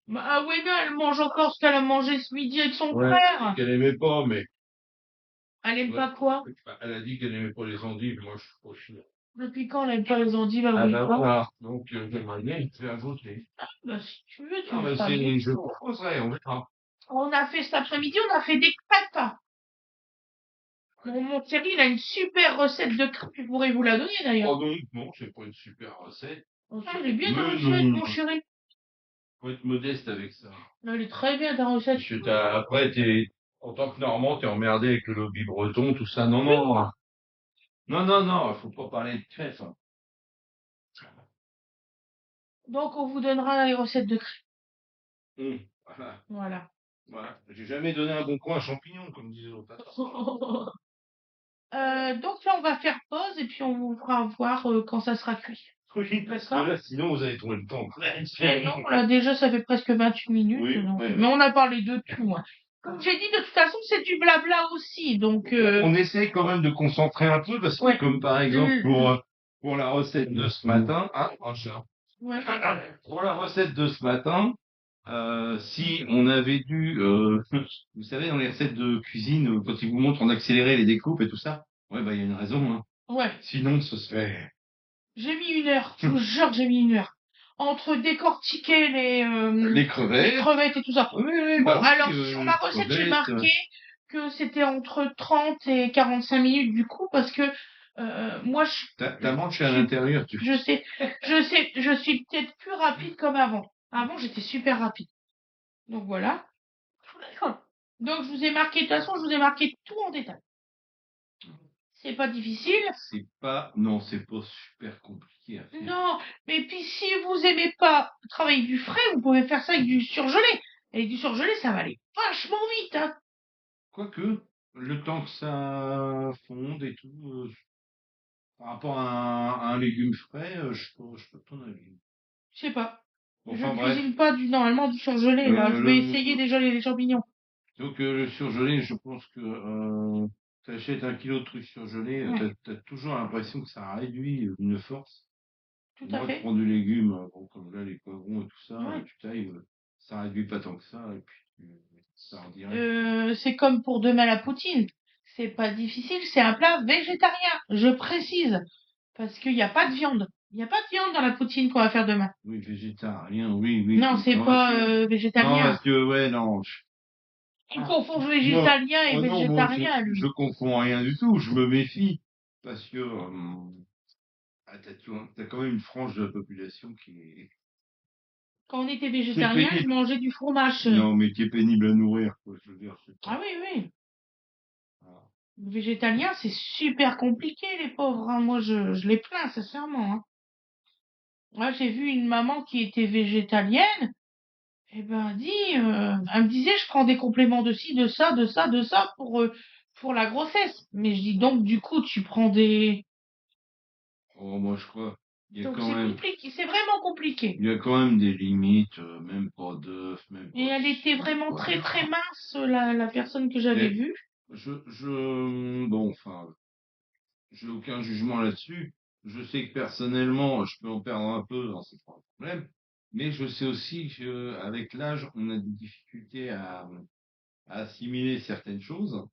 Bah, Awena, elle mange encore ce qu'elle a mangé ce midi avec son frère. Qu'elle aimait pas, mais Elle aime pas quoi? elle a dit qu'elle aimait pas les endives. Moi, je suis trop chiant. Depuis quand elle aime pas les endives à Ah ben Awena? voilà. Donc, j'aimerais bien te faire goûter. Bah, si tu veux, tu Non, me mais feras c'est, goûter. je proposerai, on verra. On a fait cet après-midi, on a fait des crêpes. Mon Thierry, il a une super recette de crêpes, je pourrais vous la donner d'ailleurs. Oh non, non, c'est pas une super recette. Oh, ça, elle est bien ta Mais recette, non. mon chéri. Faut être modeste avec ça. Non, elle est très bien ta recette. Parce que après, en tant que Normand, t'es emmerdé avec le lobby breton, tout ça. Non, non. Non, non, non, faut pas parler de crêpes, hein. Donc, on vous donnera les recettes de crêpes. Voilà. Voilà. Voilà. J'ai jamais donné un bon coin à champignons, comme disait l'autre. Donc là, on va faire pause et puis on vous fera voir quand ça sera cuit. Oui, parce que là, sinon, vous allez trouver le temps. Et non, là, déjà, ça fait presque 28 minutes. Oui, donc, ouais. mais on a parlé de tout, hein. Comme j'ai dit, de toute façon, c'est du blabla aussi. Donc, On essaye quand même de concentrer un peu, parce que ouais. comme par exemple pour la recette de ce matin, Ouais. pour la recette de ce matin, si on avait dû, vous savez, dans les recettes de cuisine, quand ils vous montrent en accéléré les découpes et tout ça, ouais, bah, il y a une raison, hein. Ouais. Sinon, ce serait... J'ai mis 1 heure. Je vous jure, j'ai mis 1 heure. Entre décortiquer les les crevettes. crevettes et tout ça. Oui, oui, Bon, bah oui, alors, sur ma recette, j'ai crevettes, marqué que c'était entre 30 et 45 minutes du coup, parce que moi, T'as mangé à l'intérieur, tu je sais, je suis peut-être plus rapide comme avant. Avant, j'étais super rapide. Donc voilà. Donc je vous ai marqué, de toute façon, je vous ai marqué tout en détail. C'est pas difficile. Non, c'est pas super compliqué à faire. Non, mais puis si vous aimez pas travailler du frais, vous pouvez faire ça avec du surgelé. Et du surgelé, ça va aller vachement vite, hein. Quoique, le temps que ça fonde et tout, par rapport à un légume frais, je sais pas ton avis. Je sais pas. Je Enfin bref, cuisine pas normalement du surgelé, là. Je vais essayer le déjà les champignons. donc le surgelé, je pense que tu achètes 1 kilo de trucs surgelés, Ouais, tu toujours l'impression que ça réduit une force. tout à Moi, je fait. prends du légume, bon, comme là, les poivrons et tout ça, Ouais. tu tailles, ça réduit pas tant que ça, et puis ça en direct. C'est comme pour demain la poutine. C'est pas difficile, c'est un plat végétarien. Je précise. Parce qu'il n'y a pas de viande. Il n'y a pas de viande dans la poutine qu'on va faire demain. Oui, végétarien, oui, oui. Non, c'est Non, pas non, végétalien. parce que, ouais, non. Il confond Moi, végétalien et oh non, moi, végétarien, je lui. confonds rien du tout, je me méfie, parce que t'as quand même une frange de la population Quand on était qui est végétarien, je pénible. mangeais du fromage. Non, mais qui est pénible à nourrir, quoi, je veux dire, c'est Ah pas. oui, oui. Voilà. Le végétalien, c'est super compliqué, les pauvres, hein. Moi, je les plains, sincèrement, hein. Moi, j'ai vu une maman qui était végétalienne. Eh ben, elle me disait, je prends des compléments de ci, de ça, de ça, de ça pour la grossesse. Mais je dis donc, du coup, tu prends des... Oh, moi, je crois, il y a Donc quand c'est même. compliqué, c'est vraiment compliqué. Il y a quand même des limites, même pas d'œufs, même Et pas de elle était ci, vraiment quoi. très très mince, la personne que j'avais Et vue. bon, enfin, j'ai aucun jugement là-dessus. Je sais que personnellement, je peux en perdre un peu, hein, c'est pas un problème. Mais je sais aussi qu'avec l'âge, on a des difficultés à assimiler certaines choses.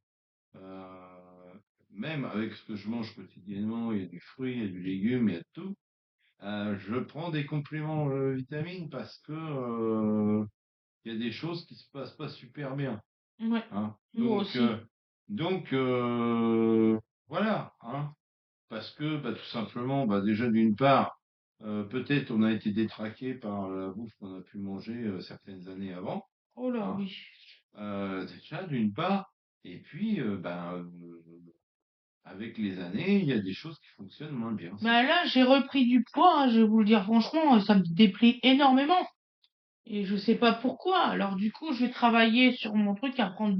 Euh, Même avec ce que je mange quotidiennement, il y a du fruit, il y a du légume, il y a de tout. Je prends des compléments vitamines parce que il y a des choses qui se passent pas super bien, Ouais, hein. moi aussi. Donc voilà, hein. Parce que bah, tout simplement, bah, déjà d'une part, peut-être on a été détraqué par la bouffe qu'on a pu manger certaines années avant, Oh là, hein. oui. Déjà d'une part, et puis avec les années, il y a des choses qui fonctionnent moins bien, c'est Bah tout. là, j'ai repris du poids, hein, je vais vous le dire franchement, ça me déplaît énormément. Et je sais pas pourquoi. Alors du coup, je vais travailler sur mon truc à prendre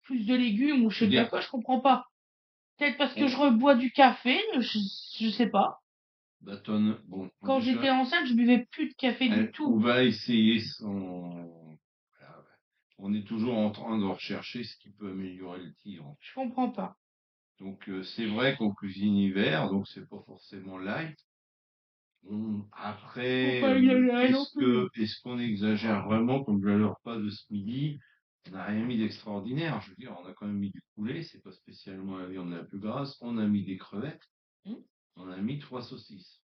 plus de légumes ou je Je sais veux pas dire, quoi, je comprends pas. Peut-être parce que je on, rebois du café, je sais pas. bâtonne, bon, Quand j'étais déjà, enceinte, je buvais plus de café du on tout. va essayer voilà, ouais. On est toujours en train de rechercher ce qui peut améliorer le tir. Je comprends pas. Donc c'est vrai qu'on cuisine hiver, donc c'est pas forcément light. Faut Après, pas exagérer non plus. est-ce qu'on exagère vraiment comme le repas de ce midi? On n'a rien mis d'extraordinaire. Je veux dire, on a quand même mis du poulet, c'est pas spécialement la viande la plus grasse. On a mis des crevettes, Hmm. on a mis 3 saucisses.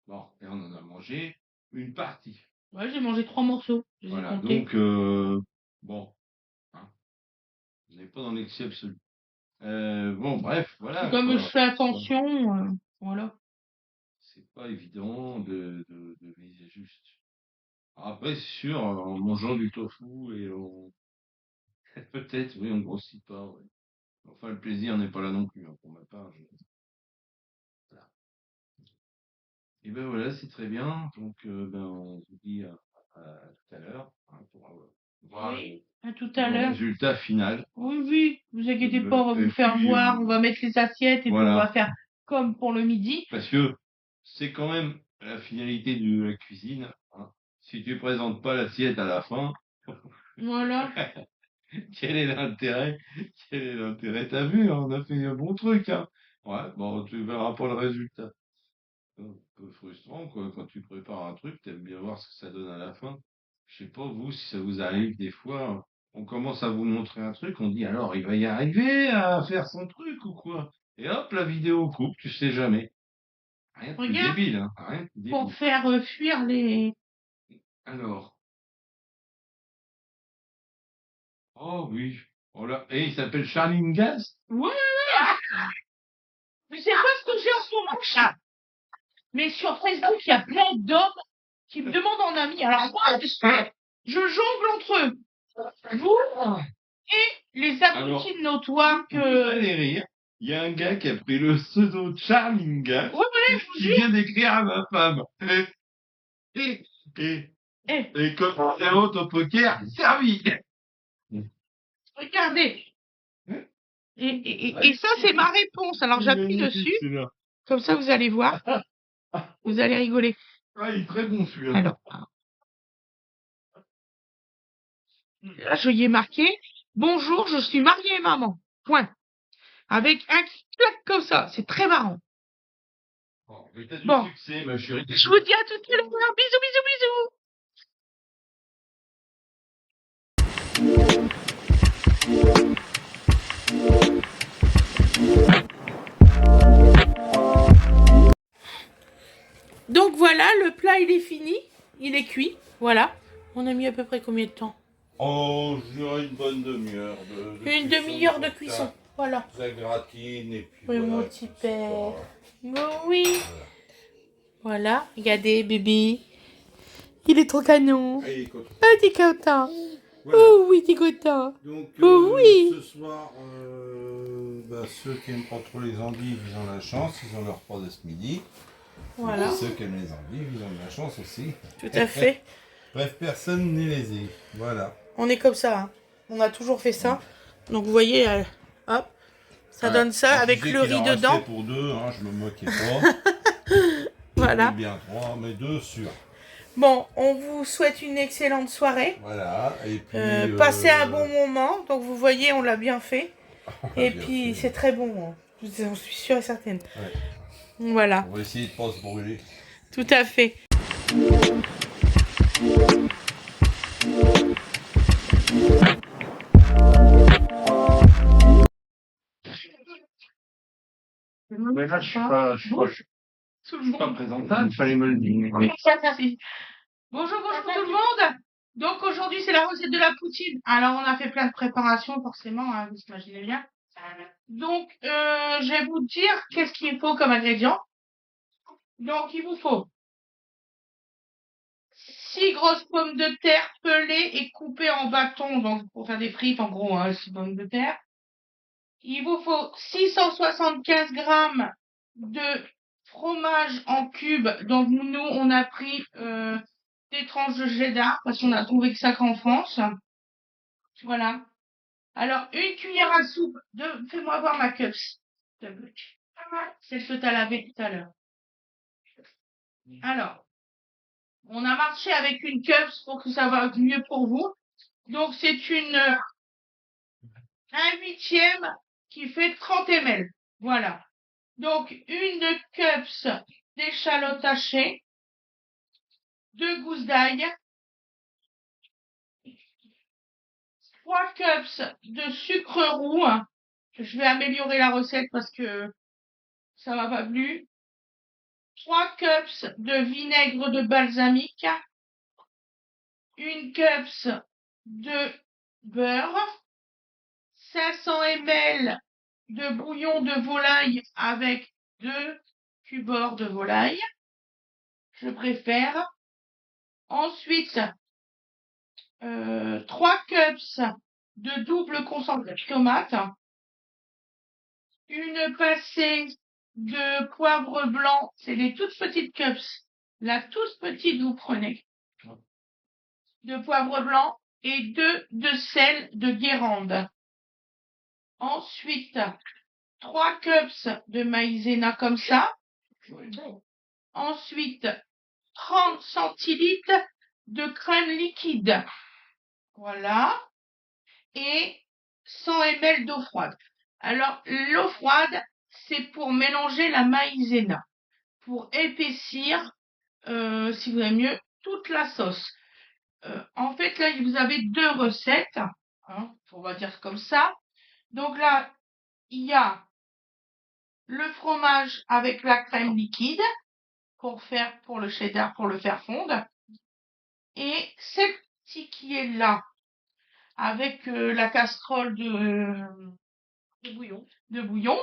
Bon, et on en a mangé une partie. Ouais, j'ai mangé 3 morceaux, je les ai Voilà, comptés. donc bon, hein, on n'est pas dans l'excès absolu. Bon, bref, Puis voilà comme je quoi. fais attention, voilà. C'est pas évident de viser juste. Après, c'est sûr, en mangeant du tofu et peut-être, oui, on grossit pas, ouais. Enfin, le plaisir n'est pas là non plus, hein, pour ma part. Voilà. Et ben voilà, c'est très bien. Donc, ben, on vous dit à tout à l'heure, hein, pour voir Oui, à tout à le l'heure. résultat final. Oui, oui, vous inquiétez pas, on va vous Et faire puis, voir, on va mettre les assiettes et puis on va voilà. faire comme pour le midi. Parce que c'est quand même la finalité de la cuisine, hein. Si tu présentes pas l'assiette à la fin, Voilà. quel est l'intérêt? Quel est l'intérêt? T'as vu, hein, on a fait un bon truc, hein. Ouais, bon, tu verras pas le résultat. Un peu frustrant, quoi, quand tu prépares un truc, t'aimes bien voir ce que ça donne à la fin. Je sais pas, vous, si ça vous arrive des fois, on commence à vous montrer un truc, on dit alors, il va y arriver à faire son truc ou quoi? Et hop, la vidéo coupe, tu sais jamais. Rien de plus Regarde, débile, hein, rien de plus pour débile. faire fuir les... Alors, oh oui, oh là, et il s'appelle Charlie Gast? Ouais, mais c'est pas ce que j'ai en ce moment, ça. Mais sur Facebook, il y a plein d'hommes qui me demandent en ami. Alors moi, je jongle entre eux. Vous et les Alors, abrutis notoires vous que... allez rire, il y a un gars qui a pris le pseudo Charlie Gast, Ouais, ouais, je vous qui jure. vient d'écrire à ma femme. Et, et, Eh, et comme c'est haute au poker, servi. regardez. Et ça, c'est ma réponse. Alors, j'appuie dessus. Comme ça, vous allez voir. Vous allez rigoler. Ah, il est très bon celui-là. Alors, là, je y ai marqué « Bonjour, je suis mariée et maman. » Point. Avec un clac comme ça. C'est très marrant. Bon, succès, ma chérie. Je vous dis à tout à l'heure. Bisous, bisous, bisous. Donc voilà, le plat il est fini, il est cuit, voilà. On a mis à peu près combien de temps? Oh, je dirais une bonne demi-heure de Une demi-heure de cuisson, voilà. Ça gratine et puis Oui, voilà, mon tout petit ce père. soir. Oui. Voilà, regardez bébé. Il est trop canon. Ah, il est content. Ah, t'es content. Voilà. Oh oui, t'es content. Donc, Oh oui. ce soir, ceux qui n'aiment pas trop les endives, ils ont la chance, ils ont leur repas de ce midi. Voilà. Et ceux qui aiment les endives, ils ont de la chance aussi. Tout à fait. Bref, personne n'est lésé. Voilà. On est comme ça, hein. On a toujours fait ça. Donc vous voyez, hop, ça donne ça avec le riz dedans. Pour deux, hein, je me moquais pas. Voilà. Bien trois, mais deux sûrs. Bon, on vous souhaite une excellente soirée. Voilà. Et puis, passez un bon moment. Donc vous voyez, on l'a bien fait. Et puis c'est très bon. Hein. J'en suis sûre et certaine. Ouais. Voilà. On va essayer de pas se brûler. Tout à fait. Mais là, je suis pas présentable, il fallait me le dire. Bonjour, bonjour tout le monde. Donc aujourd'hui c'est la recette de la poutine. Alors on a fait plein de préparations forcément, hein, vous imaginez bien. Donc je vais vous dire qu'est-ce qu'il faut comme ingrédients. Donc il vous faut 6 grosses pommes de terre pelées et coupées en bâtons, donc pour faire des frites en gros, hein, 6 pommes de terre. Il vous faut 675 grammes de fromage en cubes. Donc nous on a pris des tranches de cheddar parce qu'on a trouvé que ça qu'en France. Voilà. Alors une cuillère à soupe de... Fais-moi voir ma cups. Celle que tu as lavée tout à l'heure. Alors, on a marché avec une cups pour que ça va mieux pour vous. Donc c'est un huitième qui fait 30 ml. Voilà. Donc une cups d'échalotes hachées, 2 gousses d'ail, 3 cups de sucre roux. Je vais améliorer la recette parce que ça m'a pas plu. 3 cups de vinaigre de balsamique, 1 cups de beurre, 500 ml de bouillon de volaille avec 2 cubes de volaille. Je préfère. Ensuite, 3 cups de double concentré de tomate, une pincée de poivre blanc, c'est les toutes petites cups. La toute petite, vous prenez. De poivre blanc et 2 de sel de Guérande. Ensuite, 3 cups de maïzena comme ça. Ensuite, 30 centilitres de crème liquide. Voilà. Et 100 ml d'eau froide. Alors, l'eau froide, c'est pour mélanger la maïzena, pour épaissir, si vous aimez mieux, toute la sauce. En fait, là, vous avez 2 recettes, hein, on va dire comme ça. Donc là, il y a le fromage avec la crème liquide pour le cheddar, pour le faire fondre. Et cette partie qui est là, avec la casserole de bouillon,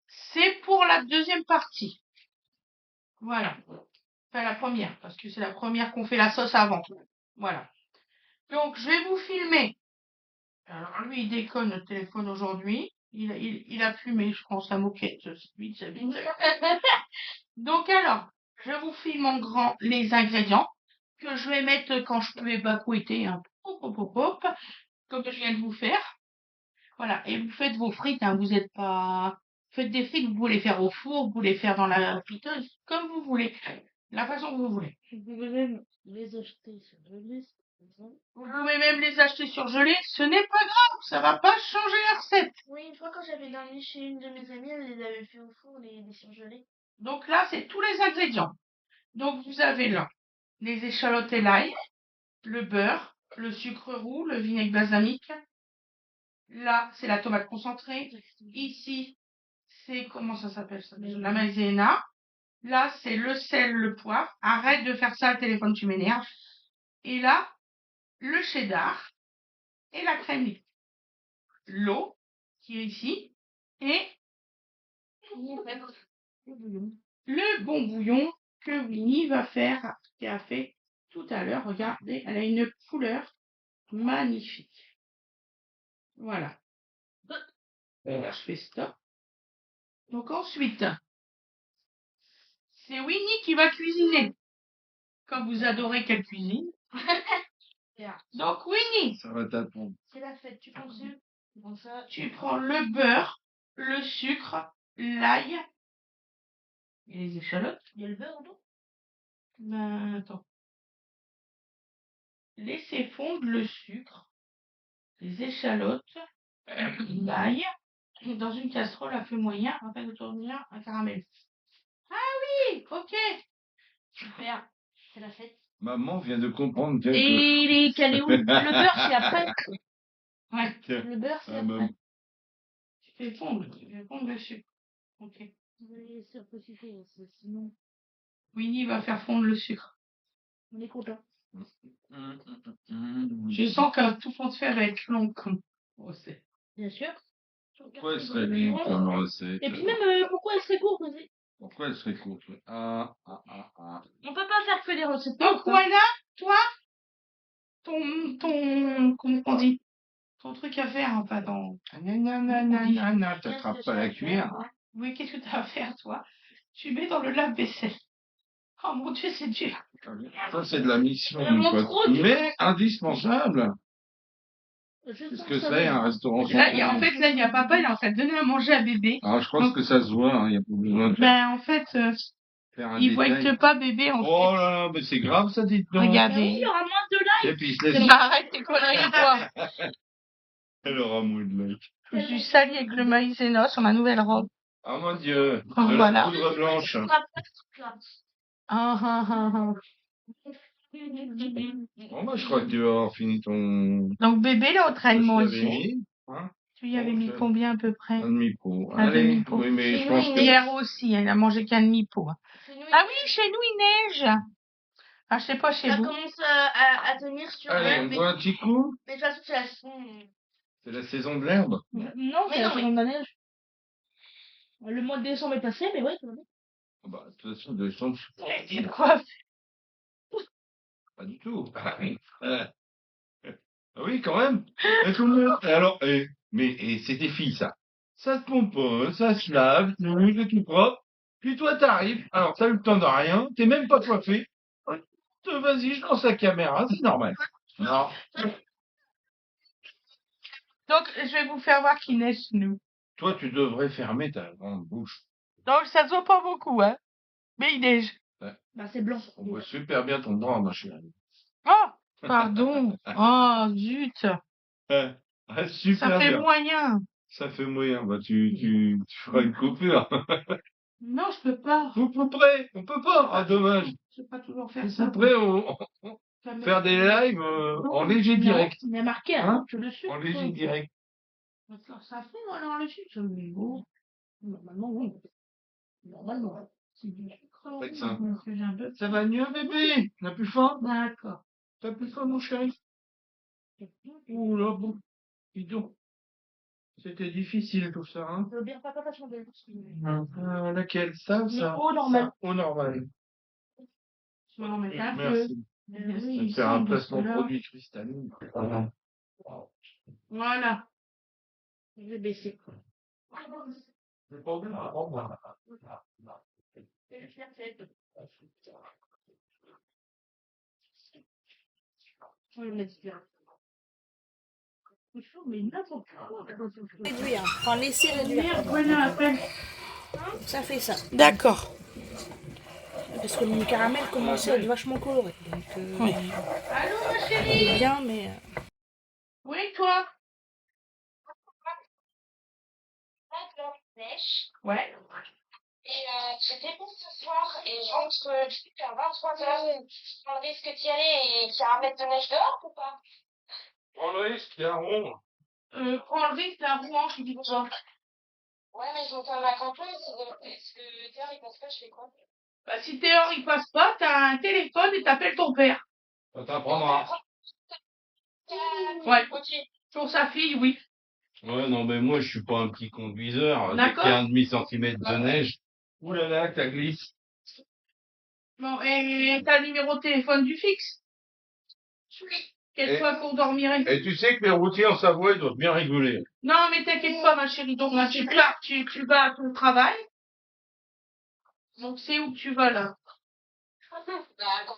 c'est pour la deuxième partie. Voilà. Enfin, la première, parce que c'est la première qu'on fait la sauce avant. Voilà. Donc, je vais vous filmer. Alors, lui, il déconne le téléphone aujourd'hui. Il a fumé, je pense, la moquette. Vite. Donc, alors, je vous filme en grand les ingrédients que je vais mettre quand je vais bacouetter. Hein. Hop, hop, hop, hop, comme je viens de vous faire. Voilà. Et vous faites vos frites, hein. Vous êtes pas, faites des frites, vous pouvez les faire au four, vous pouvez les faire dans la friteuse, comme vous voulez. La façon que vous voulez. Vous pouvez même les acheter sur le liste. Vous pouvez même les acheter surgelés, ce n'est pas grave, ça va pas changer la recette. Oui, une fois quand j'avais dormi chez une de mes amies, elle les avait fait au four, les surgelés. Donc là, c'est tous les ingrédients. Donc vous avez là les échalotes et l'ail, le beurre, le sucre roux, le vinaigre balsamique. Là, c'est la tomate concentrée. Ici, c'est, comment ça s'appelle ça déjà? La maïzena. Là, c'est le sel, le poivre. Arrête de faire ça, le téléphone, tu m'énerves. Et là, le cheddar et la crème liquide. L'eau, qui est ici. Et le bon bouillon que Winnie va faire, qui a fait tout à l'heure. Regardez, elle a une couleur magnifique. Voilà. Et là, je fais stop. Donc ensuite, c'est Winnie qui va cuisiner. Comme vous adorez qu'elle cuisine. Donc Winnie, Ça va t'attendre. C'est la fête, tu prends ça. Tu prends ça. tu prends le beurre, le sucre, l'ail et les échalotes. Il y a le beurre dedans. Ben, attends. Laissez fondre le sucre, les échalotes, l'ail, dans une casserole à feu moyen afin de tourner un caramel. Ah oui, ok. Super. C'est la fête. Maman vient de comprendre quelque Et les caléos. Le beurre, c'est après. Ouais, chose. Le beurre, c'est Ah, après. maman. tu fais fondre le sucre. Ok. Vous allez laisser repousser, sinon Winnie va faire fondre le sucre. on est content. Je sens que tout le monde fait va être long comme recette. Bien sûr. Pourquoi elle serait bien comme recette? Et puis même, pourquoi elle serait courte aussi? Pourquoi elle serait courte? Ah. On peut pas faire que des recettes. Donc voilà, toi, comment on dit, ton truc à faire, enfin, T'attrapes pas la cuillère. oui, qu'est-ce que tu as à faire, toi? Tu mets dans le lave-vaisselle. Oh mon Dieu, c'est dur. Ça, c'est de la mission, Vraiment mon pote. trop dur. Mais indispensable. Qu'est-ce que c'est, un restaurant sans Là, en cuisine? fait, là, il y a papa, il est en train de donner à manger à bébé. Alors, je pense que ça se voit, hein. Il n'y a pas besoin de Ben, en fait, faire un il voit détail. que pas bébé, en Oh fait. là là, mais c'est grave, ça, dites donc. Mais oui, il y Regardez. aura moins de likes. Et puis, il se laisse... Arrête tes conneries, toi. Elle aura moins de like. Je me suis salie avec le maïzena sur ma nouvelle robe. Oh mon Dieu, Oh, de voilà. la poudre blanche. Ah, ah, ah, ah. Bon, moi, je crois que tu vas avoir fini ton... Donc, bébé, il est en train de Je t'avais manger. mis, hein, Tu y avais Donc, mis combien à peu près? un demi-pot. Un Allez, demi-pot. oui, mais je Chez pense nous, que... Hier aussi, hein, il a mangé qu'un demi-pot. Chez nous, Ah oui, chez nous, il neige. Ah, je sais pas chez ça vous. commence à tenir sur Allez, on mais, boit un petit coup. mais de toute façon, c'est la saison. C'est la saison de l'herbe. Non, c'est la saison de la neige. Le mois de décembre est passé, mais ouais, ça va bien. Ah bah, de toute façon, de décembre, C'est quoi? pas du tout. Ah oui, quand même. Et tout le monde. Et alors, mais c'est des filles, ça. Ça se pomponne, ça se lave, c'est tout propre. Puis toi, t'arrives. Alors, t'as eu le temps de rien. T'es même pas coiffé. Vas-y, je lance la caméra, c'est normal. Non. Donc, je vais vous faire voir qu'il neige chez nous. Toi, tu devrais fermer ta grande bouche. Donc, ça se voit pas beaucoup, hein. Mais il neige. Bah, c'est blanc. On voit super bien ton bras, ma chérie. Oh, pardon. Oh, zut. Super Ça fait bien. moyen. Ça fait moyen. Bah, tu feras une coupure. Non, je peux pas. Vous prêt? On peut pas. Ah, dommage. Je peux pas toujours faire Vous ça. prêt? Faire des lives en léger direct. Il y a marqué, Hein? je le suis. En léger direct. Ça fait, alors, le sucre. Normalement, oui. Normalement. C'est du sucre. Faites ça. Parce que j'ai un peu. Ça va mieux, bébé? T'as plus faim? D'accord. T'as plus faim, mon chéri? Ouh là, bon. Dis donc. C'était difficile tout ça, hein? Je veux bien pas changer. Laquelle? Ça ou ça? Au normal. Ça, au normal. Je vais en mettre un peu. Merci. Oui, Je vais il faire un semble, placement parce que là- produit cristalline. Voilà. Je vais baisser. C'est pas bien. Je vais le mettre bien. Mais n'importe quoi. Réduire. Enfin, laisser réduire. Merde, voilà, appelle. Ça fait ça. D'accord. Parce que le caramel commençait à être vachement coloré. Donc, Oui. Allô, ma chérie? c'est bien, mais. Oui, toi? Ouais. Et j'ai des cours ce soir et je rentre vers 23h. Tu prends le risque d'y aller et qu'il y a un mètre de neige dehors ou pas? Prends le risque, il y a un rond. Prends le risque d'un Rouen qui dit bonjour. Ouais, mais je m'entends ma campagne, est-ce que dehors il passe pas, je fais quoi? Bah, si Théor il passe pas, t'as un téléphone et t'appelles ton père. Ça t'apprendra. Ouais. Ok. Pour sa fille, oui. Ouais, non, mais moi, je suis pas un petit conduiseur. Dès D'accord. qu'il y a un demi-centimètre de neige, oulala, ça glisse. Bon, et t'as le numéro de téléphone du fixe? Quelle Et- fois qu'on dormirait? Et tu sais que les routiers en Savoie, ils doivent bien rigoler. Non, mais t'inquiète pas, ma chérie. Donc, là, tu vas à ton travail. Donc, c'est où que tu vas, là? D'accord.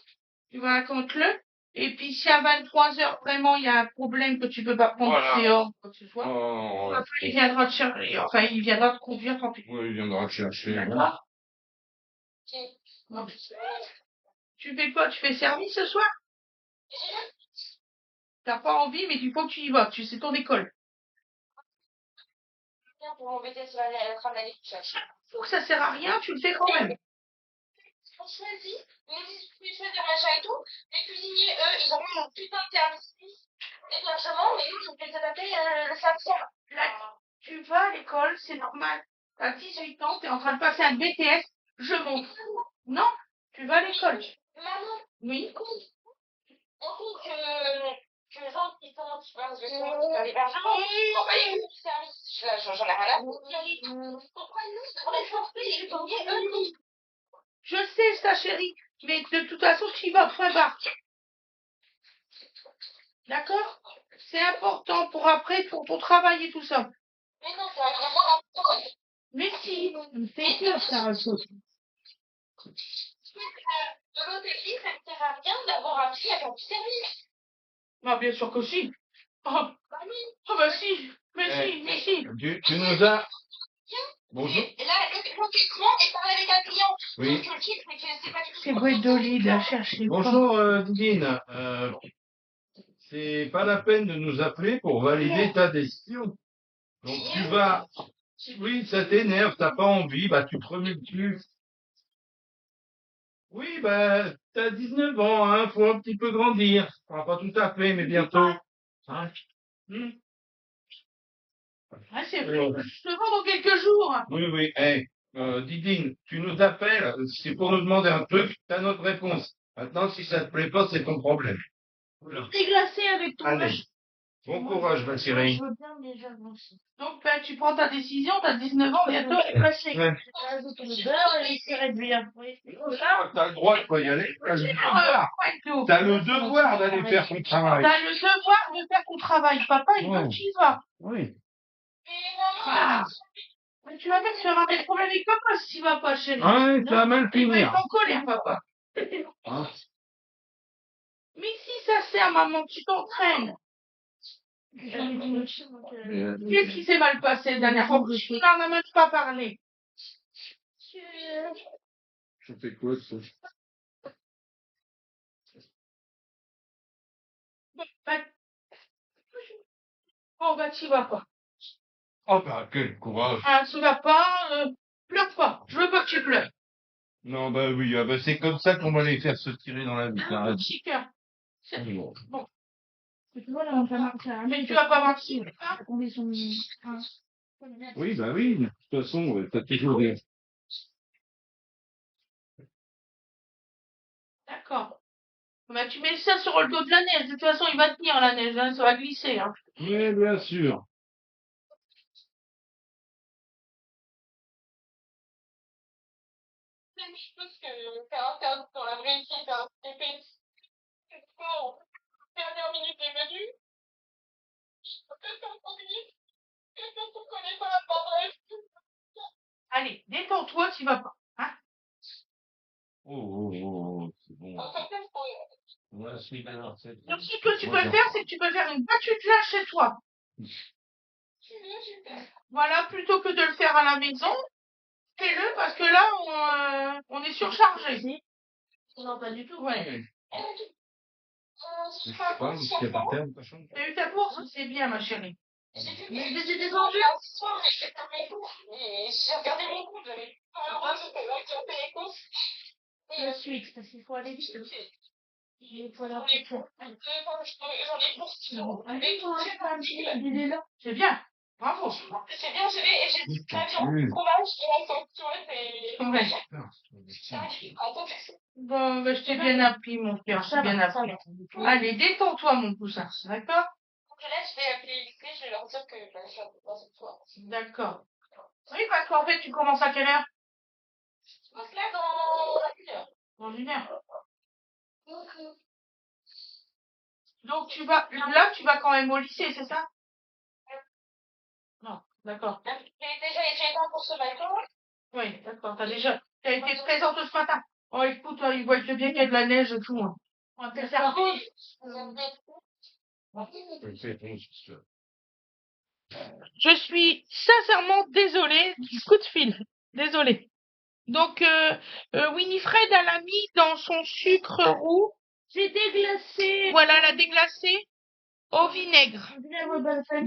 Tu vas à Canteleu. Et puis, si à 23h, vraiment, il y a un problème que tu peux pas prendre Voilà. Théor ou quoi que ce soit, Oh, après, il viendra te chercher. Enfin, il viendra te conduire, tant pis. ouais, il viendra te chercher. D'accord? Ok. Bon. Tu fais quoi? Tu fais service ce soir? T'as pas envie, mais il faut que tu y vas. Tu sais ton école. Bien pour m'embêter sur la trame d'année prochaine. Faut que ça sert à rien, tu le fais quand même. On choisit, on choisit des machins et tout. Les cuisiniers, eux, ils auront un putain de service hébergement, mais nous, on peut s'adapter le service. Là, tu vas à l'école, c'est normal. T'as 18 ans, t'es en train de passer un BTS, je monte. Non, tu vas à l'école. Maman, Oui. on trouve que les gens qui sont, tu vois, à l'hébergement, envoyez du service. J'en ai rien à foutre. Pourquoi nous, devons forcer les cuisiniers, eux, non? Je sais ça, chérie. Mais de toute façon, tu y vas, point barre. D'accord? C'est important pour après, pour ton travail et tout ça. Mais non, ça va vraiment important. Mais si, c'est sûr, ça raconte. De l'autre côté, ça ne sert à rien d'avoir appris à faire du service. Ah, bien sûr que si. Oh, Bah oui. oh bah si. Mais si. Tu nous as... Bonjour. Et là, l'encaissement est parlé avec un client. Oui. Donc, le titre, c'est que c'est pas du tout. C'est Gwendoline, la chercher. Bonjour, Didine. C'est pas la peine de nous appeler pour valider ta décision. Donc tu vas... Oui, ça t'énerve, t'as pas envie, bah tu te remets dessus. Oui, bah t'as 19 ans, hein, faut un petit peu grandir. Enfin, pas tout à fait, mais bientôt. Hein? Ah, c'est vrai. Je te vends dans quelques jours. Oui, oui. Hey, Didine, tu nous appelles, c'est pour nous demander un truc, t'as notre réponse. Maintenant, si ça te plaît pas, c'est ton problème. Voilà. T'es glacé avec ton Allez, vache. bon courage, ma chérie. Je veux bien déjà aussi. Donc, ben, tu prends ta décision, t'as 19 ans bientôt. Glacé. Ouais. Rajouter le beurre et laisser réduire. Oui. T'as le droit de pas y aller. T'as le devoir. Pointeau. T'as le devoir d'aller faire ton travail. T'as le devoir de faire ton travail. Papa, il veut que tu y vas. Oui. Mais maman, Ah. Mais tu vas bien te faire un des problèmes avec papa si tu vas pas, chérie. Ouais, ça va mal Il va être finir. en colère, papa. Hein? Mais si ça sert, maman, tu t'entraînes. Euh, Qu'est-ce qui s'est mal passé la dernière fois? Tu n'en as même pas parlé. Ça fait quoi, ça? Ben, oh, bah, tu vas pas. Oh, bah, quel courage. Ah, tu vas pas, pleure pas. Je veux pas que tu pleures. Non, bah oui, ah, bah, c'est comme ça qu'on va les faire se tirer dans la vie. Arrête. Petit cœur. C'est Bon. bon. Voilà, on va marquer un Mais tu vas pas mentir. Hein? Oui, bah oui, de toute façon, t'as toujours des... D'accord. Bah, tu mets ça sur le dos de la neige. De toute façon, il va tenir la neige, hein. Ça va glisser, hein. Oui, bien sûr. je pense que faire un dans la vraie vie, c'est un TP. Dernière minute est venue. Peut-être un premier. Quelqu'un qui ne connaît pas la parole. Allez, détends-toi, tu vas pas. Hein? Oh, oh, oh, oh, c'est bon. En fait, Ouais, c'est bien, c'est Donc, ce que tu peux faire, c'est que tu peux faire une battue de linge chez toi. Voilà, plutôt que de le faire à la maison, fais-le parce que là, on est surchargé. Non, pas du tout. Ouais. Je sais pas, parce qu'il y a pas de terme, pas chance. T'as eu ta bourse? C'est bien, ma chérie. J'ai des enjeux. Ce soir, j'ai fait mes courses. Et j'ai regardé mon compte, j'avais pas le droit de faire les courses. La suite, parce qu'il faut aller vite. Il faut la J'en ai pour 6 euros. Il est là. C'est bien. Bravo. C'est bien, et j'ai dit la viande, le fromage et la sauce, tu vois, c'est... Ouais. Attends, Bon, ben, je t'ai bien appris, mon cœur. Je t'ai bien appris. Allez, détends-toi, mon poussin. D'accord? je laisse, je vais appeler lycée, je vais leur dire que je suis pas ce soir. D'accord. Oui, parce qu'en fait, tu commences à quelle heure? Je pense là dans 1 heure. Dans 1 heure. Donc, tu vas quand même au lycée, c'est ça? Non, d'accord. J'ai déjà été là pour ce matin. Oui, d'accord. T'as été présente ce matin. Oh, écoute, ils voient bien qu'il y a de la neige et tout. Hein. On va te faire Je suis sincèrement désolée du coup de fil. Désolée. Donc, Winifred, elle a mis dans son sucre roux. J'ai déglacé. Voilà, elle a déglacé au vinaigre.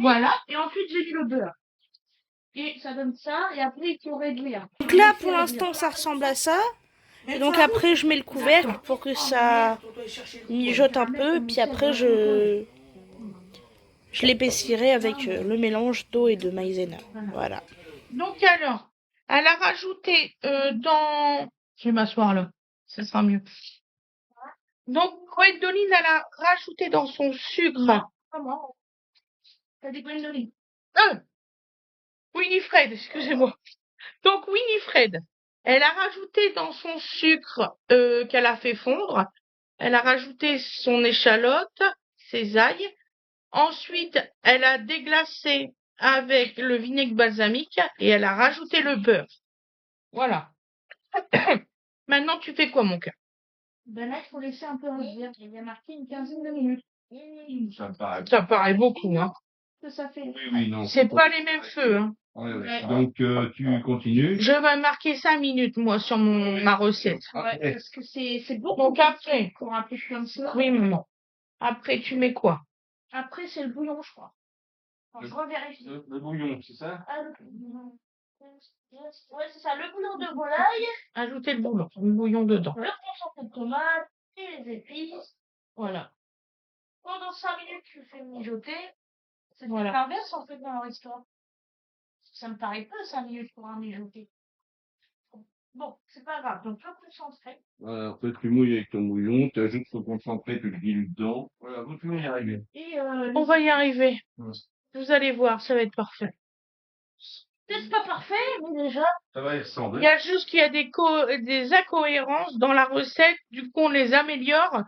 Voilà. Et ensuite, j'ai mis le beurre. Et ça donne ça. Et après, il faut réduire. Donc là, pour l'instant, ça ressemble à ça. Et donc après, je mets le couvercle pour que ça mijote un peu. Puis après, je l'épaissirez avec le mélange d'eau et de maïzena. Voilà. Donc alors, elle a rajouté dans... Je vais m'asseoir là, ce sera mieux. Donc, Gwendoline, elle a rajouté dans son sucre... Comment? T'as des Gwendoline. Winifred, excusez-moi. Donc, Winifred, elle a rajouté dans son sucre qu'elle a fait fondre, elle a rajouté son échalote, ses ails. Ensuite, elle a déglacé avec le vinaigre balsamique et elle a rajouté le beurre. Voilà. Maintenant, tu fais quoi, mon cœur? Ben là, il faut laisser un peu réduire. Il y a marqué une quinzaine de minutes. Ça paraît beaucoup, hein. Que ça fait. Oui, non. C'est pas les mêmes feux, hein. Ouais. Donc, tu continues. Je vais marquer 5 minutes, moi, sur ma recette. Ouais, parce que c'est beaucoup. Donc après, pour un peu comme ça. oui, maman. Après, tu mets quoi? Après, c'est le bouillon, je crois. Enfin, je revérifie. Le bouillon, c'est ça? Ah, le bouillon. Ouais, c'est ça, le bouillon de volaille, Ajoutez le bouillon dedans. le concentré de tomate et les épices. Voilà. Pendant 5 minutes, tu fais mijoter. C'est Voilà. l'inverse, en fait, dans le restaurant. Ça me paraît peu, 5 minutes pour un mijoter. Bon, c'est pas grave. Donc, le concentré. Voilà, après, tu mouilles avec ton bouillon, tu ajoutes ton concentré, tu le dilues dedans. Voilà, vous pouvez y arriver. Et On va y arriver. Ouais. Vous allez voir, ça va être parfait. peut-être pas parfait, mais déjà. Ça va y Il ressembler. y a juste qu'il y a des incohérences dans la recette, du coup on les améliore.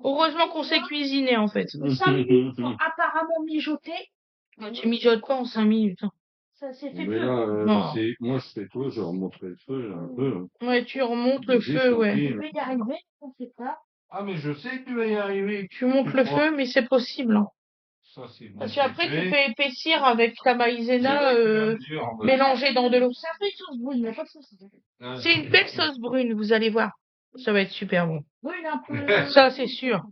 Heureusement qu'on sait cuisiner en fait. 5 minutes sont apparemment mijoter. Tu mijotes pas en 5 minutes. Hein. Ça s'est fait Mais peu. là, Non. moi je fais toi, je remonterai le feu là, un peu. Ouais, tu remontes le Vas-y, feu, je t'en ouais. prie. Je vais y arriver, on sait pas. Ah, mais je sais que tu vas y arriver. Tu montes le feu, mais c'est possible. Hein. Ça, c'est bon. Parce qu'après tu fais épaissir avec ta maïzena mélangée dans de l'eau. Ça fait sauce brune, il n'y a pas de sauce. C'est une belle sauce brune, vous allez voir. Ça va être super bon. Brune un peu. Ça c'est sûr.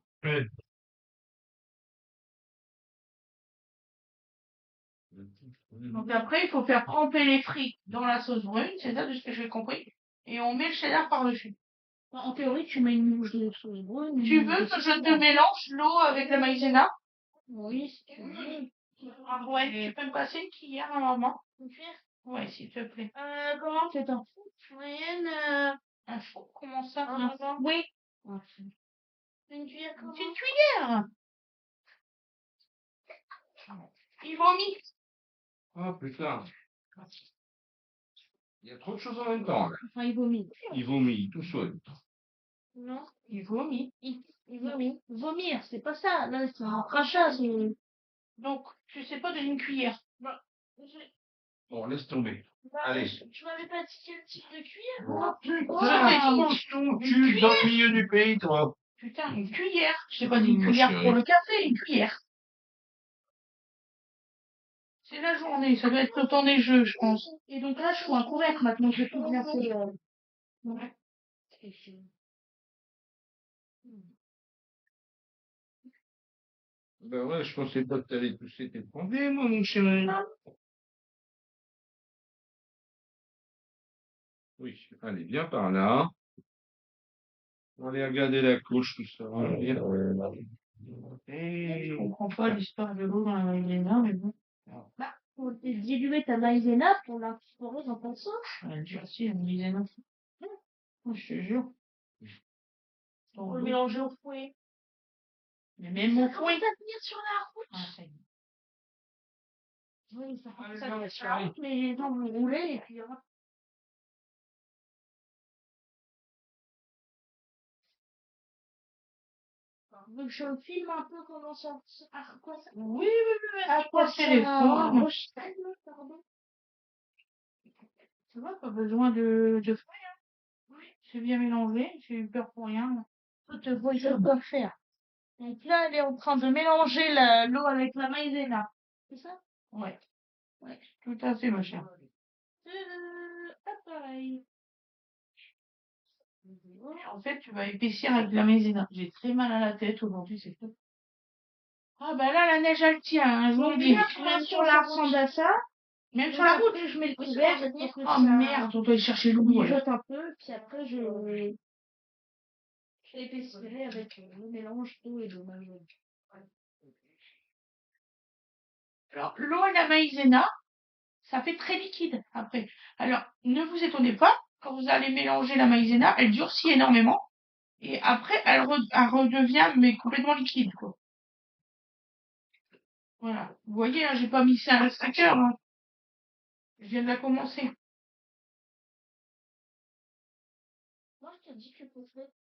Donc après, il faut faire tremper les frites dans la sauce brune, c'est ça de ce que j'ai compris. Et on met le cheddar par-dessus. En théorie, tu mets une mouche de sauce brune. Tu veux que je te mélange l'eau avec la maïzena? Oui, si tu veux. Ah ouais, tu peux me passer une cuillère à maman? Une cuillère? Ouais, s'il te plaît. Comment c'est un four moyenne Un faux, comment ça? Oui. Une cuillère comment? C'est une cuillère! Il vomit. Ah, putain. Il y a trop de choses en même temps. Là. Enfin, il vomit. Il vomit tout seul. Non, Il vomit. il vomit. Vomir, c'est pas ça. Là, c'est un crachat. Donc, tu sais pas d'une cuillère. Bon, laisse tomber. Allez. Tu m'avais pas dit quel type de cuillère? Oh, putain, mange ton cul dans le milieu du pays, toi. Putain, une cuillère. Je sais pas d'une cuillère pour le café, une cuillère. C'est la journée, ça doit être le temps des jeux, je pense. Et donc là, je fous un couvercle maintenant, je vais tout bien faire. Ouais. Ben ouais, je pensais pas que t'allais pousser tes problèmes, moi, mon chéri. Oui, allez, viens par là. On va aller regarder la couche, tout ça. On va bien. Je comprends pas l'histoire de l'eau dans la maïzena, mais bon. Bah, faut diluer ta maïzena pour l'incorporer dans ton sang. Ouais, tu aussi, la maïzena. Je te jure. Faut le mélanger au fouet. Mais même au fouet. Ça venir sur la route. Ah, ça y est. Oui, ça fait ça sur la route, mais les gens vont rouler et puis il y aura. Donc je filme un peu comment ça. À quoi ça. Oui, à quoi c'est les formes. Pardon. Tu vois, pas besoin de fouet. Oui, c'est bien mélangé, j'ai eu peur pour rien. Faut te voir quoi faire. Donc là, elle est en train de mélanger l'eau avec la maïzena. C'est ça? Ouais. Ouais, tout à fait, ma chère. Pareil. En fait, tu vas épaissir avec la maïzena. J'ai très mal à la tête aujourd'hui, c'est tout. Ah bah là, la neige, elle tient, hein, je vous le dis. Même sur la ressemble à ça. Même sur la route. Je mets le couvercle. Oh merde, on doit aller chercher l'eau. Je jette un peu, puis après, je l'épaissirez avec le mélange d'eau et de maïzena. Alors, l'eau et la maïzena, ça fait très liquide après. Alors, ne vous étonnez pas, quand vous allez mélanger la maïzena, elle durcit énormément. Et après, elle redevient mais complètement liquide, quoi. Voilà. Vous voyez, hein, j'ai pas mis ça à l'extracteur. Hein. Je viens de la commencer. Moi, je te dis que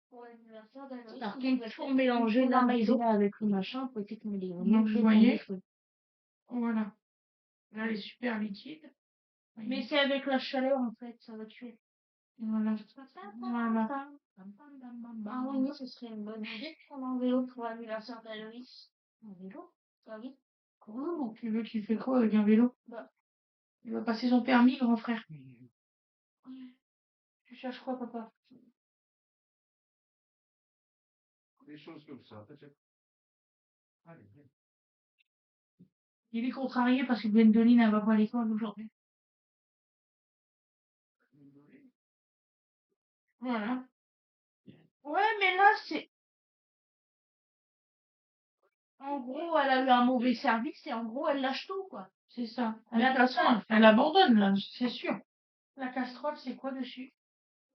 pour l'anniversaire d'Aloïs, par contre, toujours mélanger la maïzena avec le machin, peut-être que donc, vous voyez. Voilà. Là, elle est super liquide. Mais c'est avec la chaleur, en fait, ça va tuer. Voilà. Voilà. Ah oui, ce serait une bonne idée de prendre un vélo pour l'anniversaire d'Aloïs. Un vélo? Ah oui. Comment tu veux qu'il fait quoi avec un vélo? Bah, il va passer son permis, grand frère. Tu cherches quoi, papa? Des choses comme ça, peut-être. Allez, viens. Il est contrarié parce que Gwendoline, elle va pas à l'école aujourd'hui. Voilà. Ouais, mais là, c'est... En gros, elle a eu un mauvais service et en gros, elle lâche tout, quoi. C'est ça. Mais de toute façon, elle abandonne, là, c'est sûr. La casserole, c'est quoi dessus?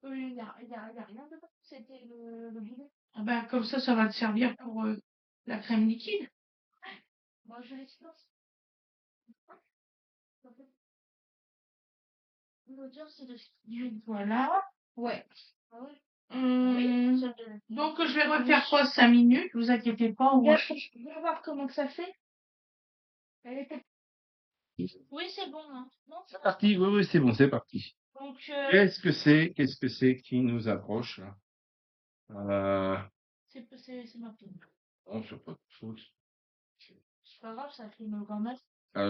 Il y a rien dedans. C'était le boulet. Ah ben, comme ça va te servir pour la crème liquide. Moi, je l'expose. L'odeur, c'est de l'huile. Voilà. Ouais. Ah ouais. Oui, donc, je vais refaire quoi 5 minutes, vous inquiétez pas. On va voir comment que ça fait. Oui, c'est bon. Hein. Non, C'est parti, oui, oui, c'est bon, c'est parti. donc, Qu'est-ce que c'est qui nous approche là? c'est ma fille. On se pas de choses. C'est pas grave, ça fait une grand-mère.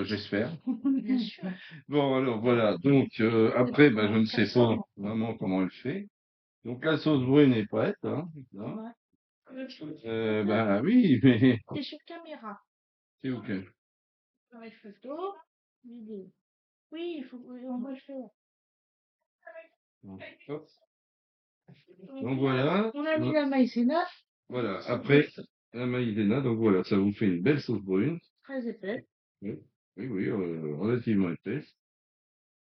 J'espère. Bien sûr. Bon, alors voilà. Donc après, bah, je ne sais pas vraiment comment elle fait. Donc la sauce brune est prête, hein. Là. Bah oui, mais C'est sur caméra. c'est ok. Avec photo, vidéo. Oui, on va le faire. Hop. Donc voilà. On a mis la maïzena. Voilà. Après la maïzena, donc voilà, ça vous fait une belle sauce brune. Très épais. Oui, oui, oui, relativement épaisse.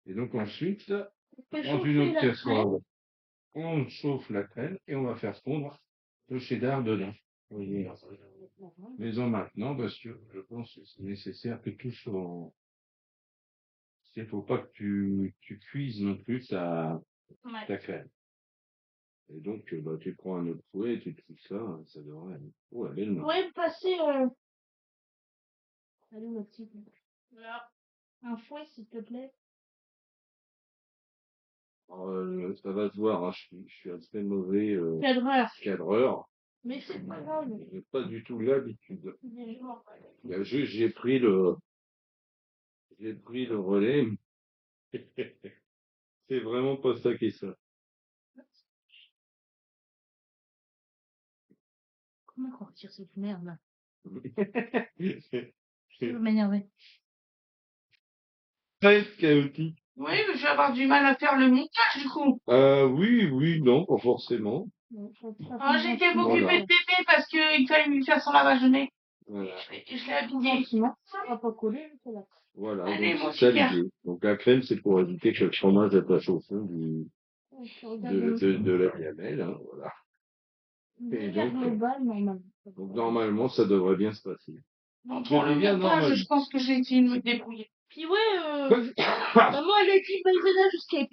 Et donc ensuite, On dans une autre casserole, on chauffe la crème et on va faire fondre le cheddar dedans. Vous voyez, maison maintenant, parce que je pense que c'est nécessaire que tout soit. Il ne faut pas que tu cuises non plus ta crème. Et donc, bah, tu prends un autre fouet, tu te fous ça, ça devrait aller. Oh, elle est belle, Vous pouvez me passer. Allez, ma petite. Là. Un fouet, s'il te plaît. ça va se voir, hein, je suis un très mauvais cadreur. Mais c'est pas grave. Je n'ai pas du tout l'habitude. Il est mort. Il y a juste, j'ai j'ai pris le relais. C'est vraiment pas ça qui est ça. Comment on retire cette merde là? C'est Ça va m'énerver. très chaotique. Oui, mais je vais avoir du mal à faire le montage du coup. Oui, non, pas forcément. Ah, j'ai été m'occuper Voilà. de bébé parce qu'il fallait lui faire son lavage de nez. Voilà. Je l'ai habillé. Ça va pas coller, ça va. Voilà, Allez, donc mon c'est ça super. l'idée. Donc la crème, c'est pour éviter que le fromage attache au fond de la gamelle, hein, voilà. Et donc, global, normalement. donc normalement, ça devrait bien se passer. Donc, pour le bien montage, normal. je pense que j'ai essayé de me débrouiller. Puis ouais, maman elle a écrit maïzena jusqu'à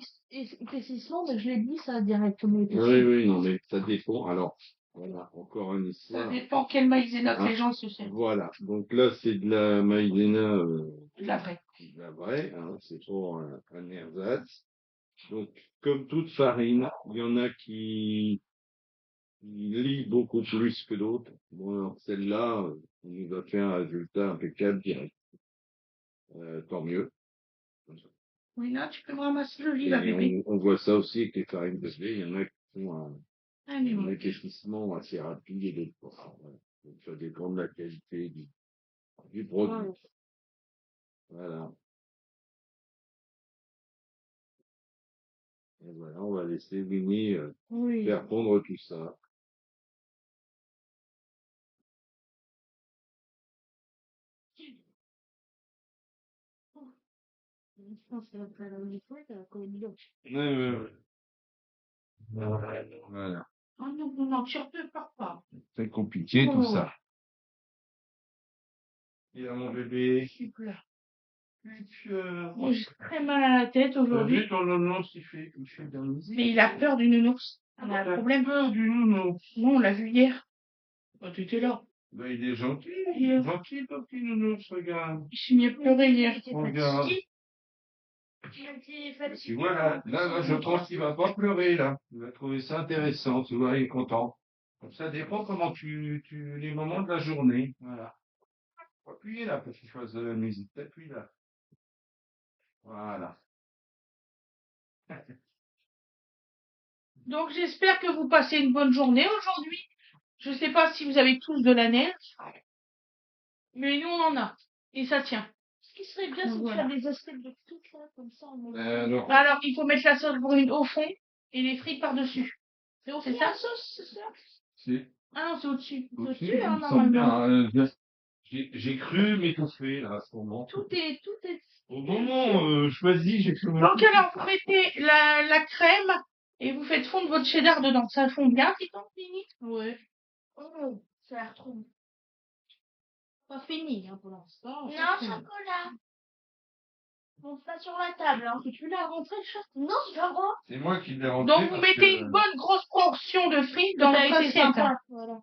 épaississement, mais je l'ai dit ça directement épaississement. Oui, non, mais ça dépend. Alors, voilà, encore une Ça histoire. dépend quelle maïzena que Ah. les gens se servent. Voilà, donc là, c'est de la maïzena, De la vraie. de la vraie, hein, c'est pour un ersatz. Donc, comme toute farine, il y en a qui lient beaucoup plus que d'autres. Bon, alors, celle-là, on nous a fait un résultat impeccable direct. Tant mieux. Oui, là, tu peux me ramasser le lit, Et là, bébé. on voit ça aussi avec les farines de blé. Il y en a qui font Allez, un mon cœur. épaississement assez rapide et d'autres pas. Voilà. Donc, ça dépend de la qualité du produit. Voilà. Et voilà, on va laisser Winnie Oui. faire fondre tout ça. Je pense que ça va faire la même chose, ça va coller mieux. Ouais. Voilà. Oh non, tu ne pars pas. C'est compliqué tout Oh. ça. Il y a mon bébé. Super. Peur. Moi, j'ai très mal à la tête T'as aujourd'hui. vu ton nounours, il fait de la musique. Mais il a peur du nounours. On a un T'as problème. peur du nounours. Non, on l'a vu hier. Quand tu étais là. Ben, il est gentil. Hier. Gentil, ton petit nounours, regarde. Il s'est mis à pleurer hier. Regarde. Tu Tu vois, là, je pense qu'il va pas pleurer, là. Il va trouver ça intéressant, tu vois, il est content. Donc, ça dépend comment les moments de la journée. Voilà. Faut appuyer là pour qu'il fasse de la musique. T'appuies là. Voilà. Donc, j'espère que vous passez une bonne journée aujourd'hui. Je sais pas si vous avez tous de la neige. Mais nous, on en a. Et ça tient. Ce qui serait bien, c'est de faire des assiettes de frites là, comme ça. Non. Alors, il faut mettre la sauce brune au fond et les frites par-dessus. C'est ça? sauce, c'est ça? Si. Ah non, c'est au-dessus. C'est Au-dessus, au-dessus, hein, il me semble normalement. bien, j'ai cru m'étouffer là à ce moment. Tout est. Au moment choisi, j'ai cru Donc alors, vous mettez la crème et vous faites fondre votre cheddar dedans. Ça fond bien, petit temps, fini? Ouais. Oh, ça a l'air trop bon. Pas fini, hein, pour l'instant. Non, chocolat. Bon, pas sur la table, hein. Tu l'as rentré, le chat? Non, c'est pas moi. C'est moi qui l'ai rentré. Donc vous mettez une bonne grosse portion de frites dans Ça a votre été assiette. sympa. Voilà.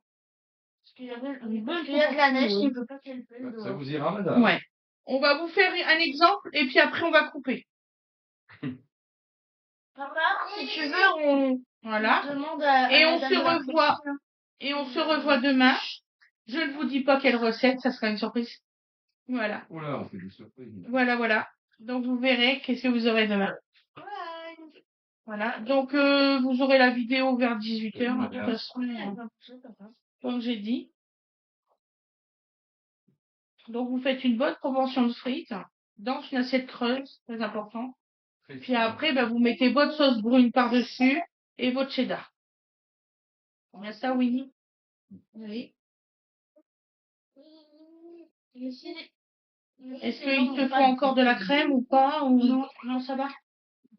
Parce qu'il y a de la neige, il ne veut pas qu'elle paye. Ça vous ira, madame? Ouais. On va vous faire un exemple et puis après on va couper. Papa, si tu veux, on Voilà. demande à Et on madame se de la revoit. cuisine. Et on se revoit demain. Je ne vous dis pas quelle recette, ça sera une surprise. Voilà. Oula, on fait des surprises. Voilà. Donc vous verrez qu'est-ce que vous aurez demain. Ouais. Voilà. Donc vous aurez la vidéo vers 18h, de toute Voilà. façon, comme j'ai dit. Donc vous faites une bonne proportion de frites dans une assiette creuse, très important. Puis après, vous mettez votre sauce brune par-dessus et votre cheddar. On a ça, Winnie? Oui. Est-ce qu'il te faut encore de la crème ou pas? Ou non? Non, ça va?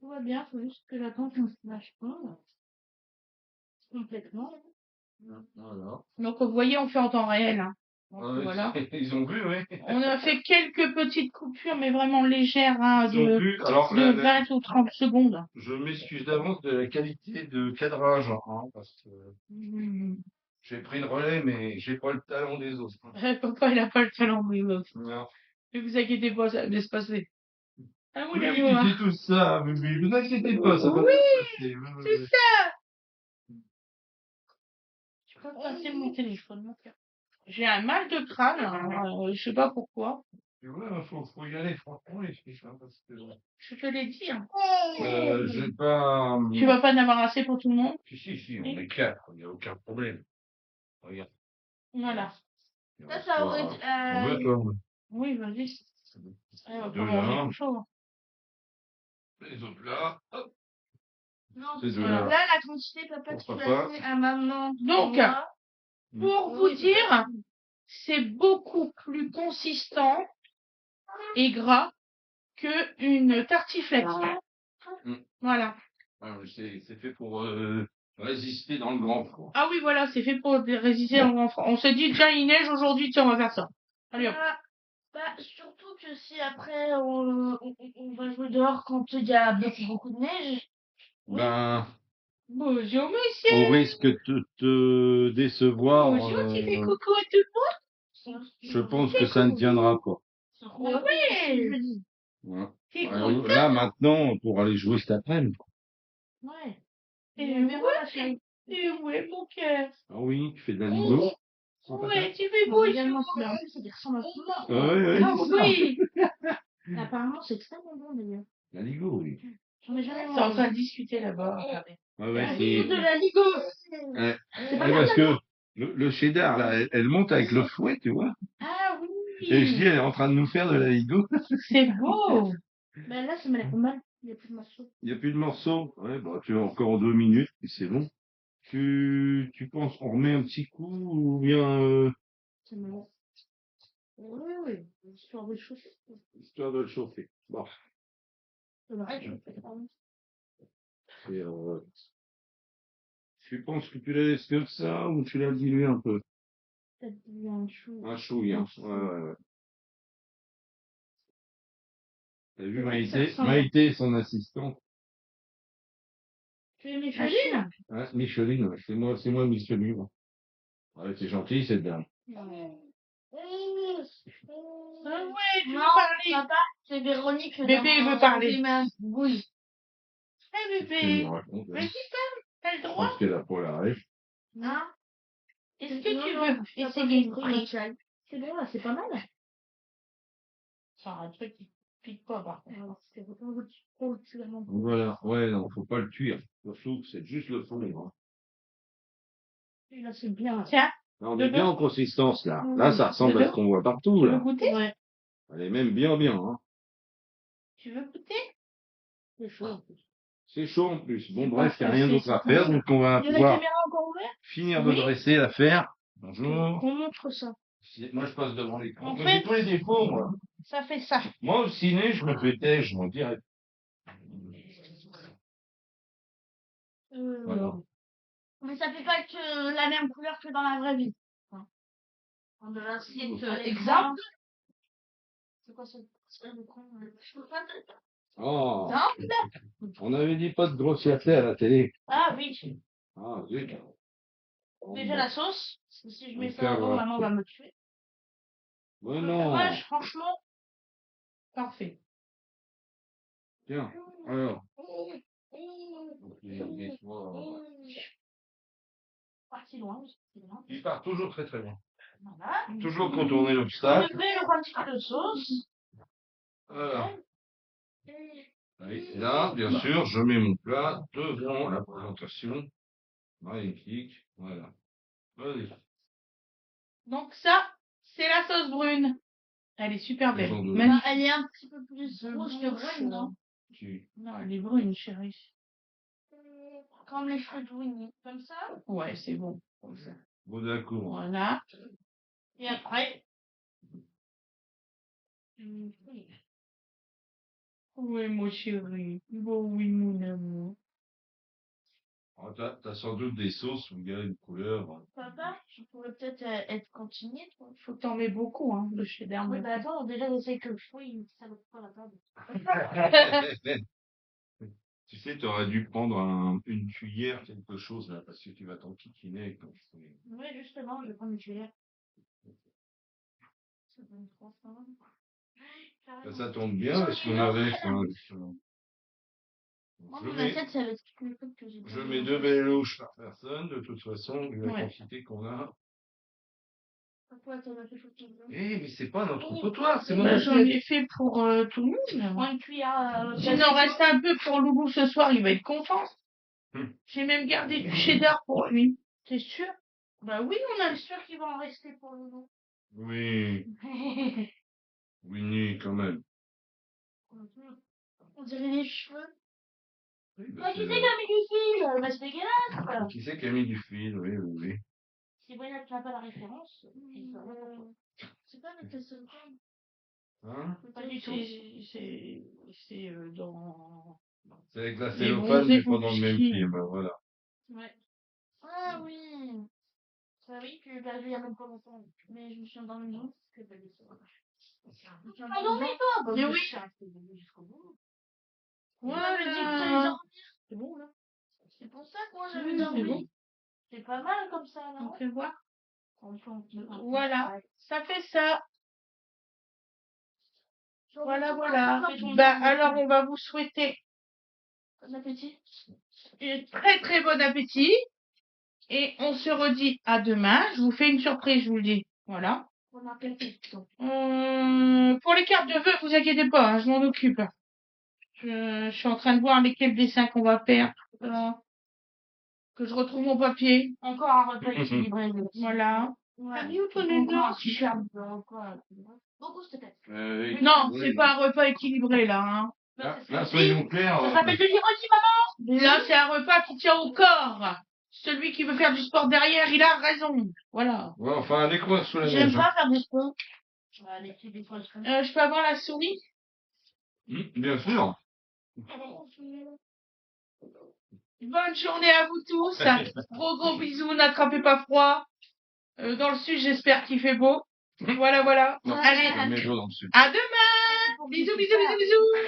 Tout va bien, faut juste que j'attende qu'on se lâche pas. Complètement. Voilà. Donc vous voyez, on fait en temps réel. Hein. Donc, voilà. Ils ont vu, oui. On a fait quelques petites coupures, mais vraiment légères, hein, Ils ont vu. Alors, de 20 ou 30 secondes. je m'excuse d'avance de la qualité de cadrage, hein, parce que j'ai pris le relais, mais j'ai pas le talent des autres. Papa, il a pas le talent, oui, l'autre. Non. Ne vous inquiétez pas, ça va bien se passer. Ah oui, Oui, l'amour, hein. tu dis tout ça, bébé. Ne vous inquiétez pas, ça va Oui, bien se passer. c'est ça. Tu peux passer mon téléphone, mon cœur. J'ai un mal de crâne, hein, je sais pas pourquoi. Tu vois, faut y aller, franchement, les fiches, hein, parce que Je te l'ai dit, hein. j'ai pas. Tu vas pas en avoir assez pour tout le monde. Si, on est quatre, il n'y a aucun problème. Regarde. Voilà. Il Ça, reste ça pas- aurait On veut, toi. Oui, vas-y. On va Deux pas manger là, tout chaud. les autres là, hop, Non, ces deux voilà. là. là, la quantité, papa, Pour tu l'as papa. fait à maman. Donc, moi. pour vous dire, c'est beaucoup plus consistant et gras que une tartiflette. Mm. Voilà. Ah, mais c'est fait pour résister dans le grand froid. Ah oui, voilà, c'est fait pour résister en grand froid. On s'est dit, tiens, il neige aujourd'hui, tiens, on va faire ça. Allez hop. Surtout que si après on va jouer dehors quand il y a beaucoup de neige. Ben, Bonjour, monsieur. au risque de te décevoir, Bonjour, tu fais coucou à tout je pense que ça ne tiendra pas. le monde. Ouais. Voilà. T'es Alors, content? là, maintenant, pour aller jouer cet après-midi. Ouais. Et ouais, et ouais, mon cœur. Ah oui, tu fais de la ligo. Ouais, tu fais beau. Également, mais en plus, ça ressemble à tout Ah ouais, Ah oui. Apparemment, c'est extrêmement bon d'ailleurs. La ligo, oui. J'en ai jamais Ils sont en mangé. train de discuter là-bas. Regardez. Ah ouais, De c'est. la ligo. Ouais. C'est pas Ouais, grave. parce que le cheddar, là, elle monte avec le fouet, tu vois. Ah oui. Et je dis, elle est en train de nous faire de la ligo. C'est beau. Ben là, ça m'a l'air pas mal. Il n'y a plus de morceaux. Il n'y a plus de morceaux. Ouais, bah, tu as encore 2 minutes, et c'est bon. Tu penses qu'on remet un petit coup ou bien Ça m'a l'air. Oui. Histoire de chauffer. histoire de le chauffer. Bon, C'est vrai, et, tu penses que tu la laisses comme ça ou tu la dilues un peu? peut-être du un chou. Un chouille, hein. Ouais. T'as vu Maïté, Maïté, son assistante. Tu es mes Micheline. Hein, Micheline, ouais, c'est moi Micheline. Ouais, c'est gentil, cette dame. Ah ouais, tu veux Non, parler. papa, c'est Véronique. Bébé veut parler. Oui. Eh Qu'est-ce qu'elle bébé. nous raconte, hein? Vas-y, parle. T'as le Je droit. pense qu'elle a pas la rêve. Non. Est-ce que tu veux essayer une frite? C'est bon, là, c'est pas mal. C'est un truc qui pique pas, par contre. Alors, c'est vraiment bon. Voilà, ouais, non, faut pas le cuire. Le flou, c'est juste le fond. Hein. Et là, c'est bien. Tiens, Là, on est bien en consistance, là. Mmh. Là, ça ressemble à ce qu'on voit partout, tu veux là. goûter? Ouais. Elle est même bien, hein. Tu veux goûter? C'est chaud en plus. C'est chaud en plus. Bon, C'est bref, il pas n'y a rien pressé, d'autre à c'est faire, pas donc on va Il y a la pouvoir caméra encore ouverte? finir de Oui. dresser l'affaire. Bonjour. On montre ça. Moi, je passe devant l'écran. En Mais fait- j'ai tous les défauts, moi. Ça fait ça. Moi, au ciné, je me fais têche, je m'en dirais. Voilà. Mais ça fait pas que la même couleur que dans la vraie vie. On de l'assiette Exemple. C'est quoi ce le con? Je peux pas te... Oh, Non? on avait dit pas de grossièreté à la télé. Ah oui. Ah, zut. Déjà la sauce. Parce que si je mets Donc, ça avant, voilà. maman va me tuer. Ouais, Le non. fromage, franchement, parfait. Tiens, alors. Donc, les soirs, Parti loin, c'est bien. il part toujours très très bien. Voilà. Toujours contourner Je l'obstacle. mets un petit peu de sauce. Voilà. Et là, bien sûr, je mets mon plat devant la présentation. Magnifique. Voilà. Vas-y. Donc ça, c'est la sauce brune. Elle est super belle. Maison de- Magnifique. Elle est un petit peu plus rouge que brune, non? Non, elle est brune, chérie. Comme les cheveux de Winnie. Comme ça? Ouais, c'est bon. Comme ça. Bon, d'accord. Voilà. Et après. Oui, mon chéri. Bon, oui, mon amour. Ah, t'as sans doute des sauces où il y a une couleur. Papa, je pourrais peut-être être continué, toi. Faut que t'en mets beaucoup, hein, de cheddar. Oui, bah attends, déjà, j'essaie que le fruit, ça ne pas la table. Tu sais, tu aurais dû prendre une cuillère, quelque chose, là, parce que tu vas t'enquiquiner avec ton fruit. Oui, justement, je vais prendre une cuillère. Ça donne 300. Ça tombe bien, parce qu'on avait. Moi, Je mon mets, assiette, c'est avec toutes les trucs que j'ai. je mets 2 belles louches par personne, de toute façon, vu la Ouais. quantité qu'on a. Pourquoi t'en as fait pour tout le monde? Eh, mais c'est pas notre trottoir, c'est mon Bah, j'en assiette. ai fait pour tout le monde. Prends une cuillère. S'il en reste un peu pour Loulou ce soir, il va être content. Hmm. J'ai même gardé du cheddar pour lui. T'es sûr? Bah oui, on a T'es sûr qu'il va en rester pour Loulou? Oui, Winnie, quand même. On dirait les cheveux. Oui, bah, Moi, qui c'est c'est qui a mis du fil? Bah, c'est dégueulasse. Qui c'est qui a mis du fil? Oui, oui, oui. Si Brian n'a pas la référence, il peut rien comprendre. C'est pas avec le seul Hein? Pas du tout. C'est dans C'est avec la Les cellophane, bons mais pas dans le même éboulis. film, voilà. Ouais. Ah oui. Bah oui, que j'ai perdu il y a même pas longtemps. Mais je me suis endormie non, que pas du tout. Ah non, mais toi, bah, Mais oui. oui. Je suis restée jusqu'au bout. Voilà. J'avais dit que t'allais dormir. C'est bon, là. C'est pour ça que moi j'avais Oui, dormi. c'est bon. C'est pas mal comme ça, On non? fait voir. On peut- Voilà. Ouais. Ça fait ça. Voilà, Bon voilà. appétit. Bah, alors, on va vous souhaiter Bon appétit. un très très bon appétit. Et on se redit à demain. Je vous fais une surprise, je vous le dis. Voilà. Bon appétit. Pour les cartes de vœux, vous inquiétez pas, hein, je m'en occupe. Je suis en train de voir lesquels dessins qu'on va faire. Voilà. Que je retrouve mon papier. Encore un repas équilibré. Voilà. Ouais. T'as mis où ton Encore un énorme super bon repas. Beaucoup, s'il te plaît. Oui. Non, Oui. c'est pas un repas équilibré là. Hein. Là, soyons clairs. Ça s'appelle de l'ironie, maman. Là, c'est un repas qui tient au corps. Celui qui veut faire du sport derrière, il a raison. Voilà. Ouais, enfin, allez courir sous la J'aime neige. pas faire des sport. Les petits des fois, je fais. Je peux avoir la souris? Bien sûr. Bonne journée à vous tous. Gros gros bisous, n'attrapez pas froid. Dans le sud, j'espère qu'il fait beau. Voilà, voilà. Non, Allez, c'est jamais chaud dans le sud. à demain. Bisous, bisous, bisous, bisous.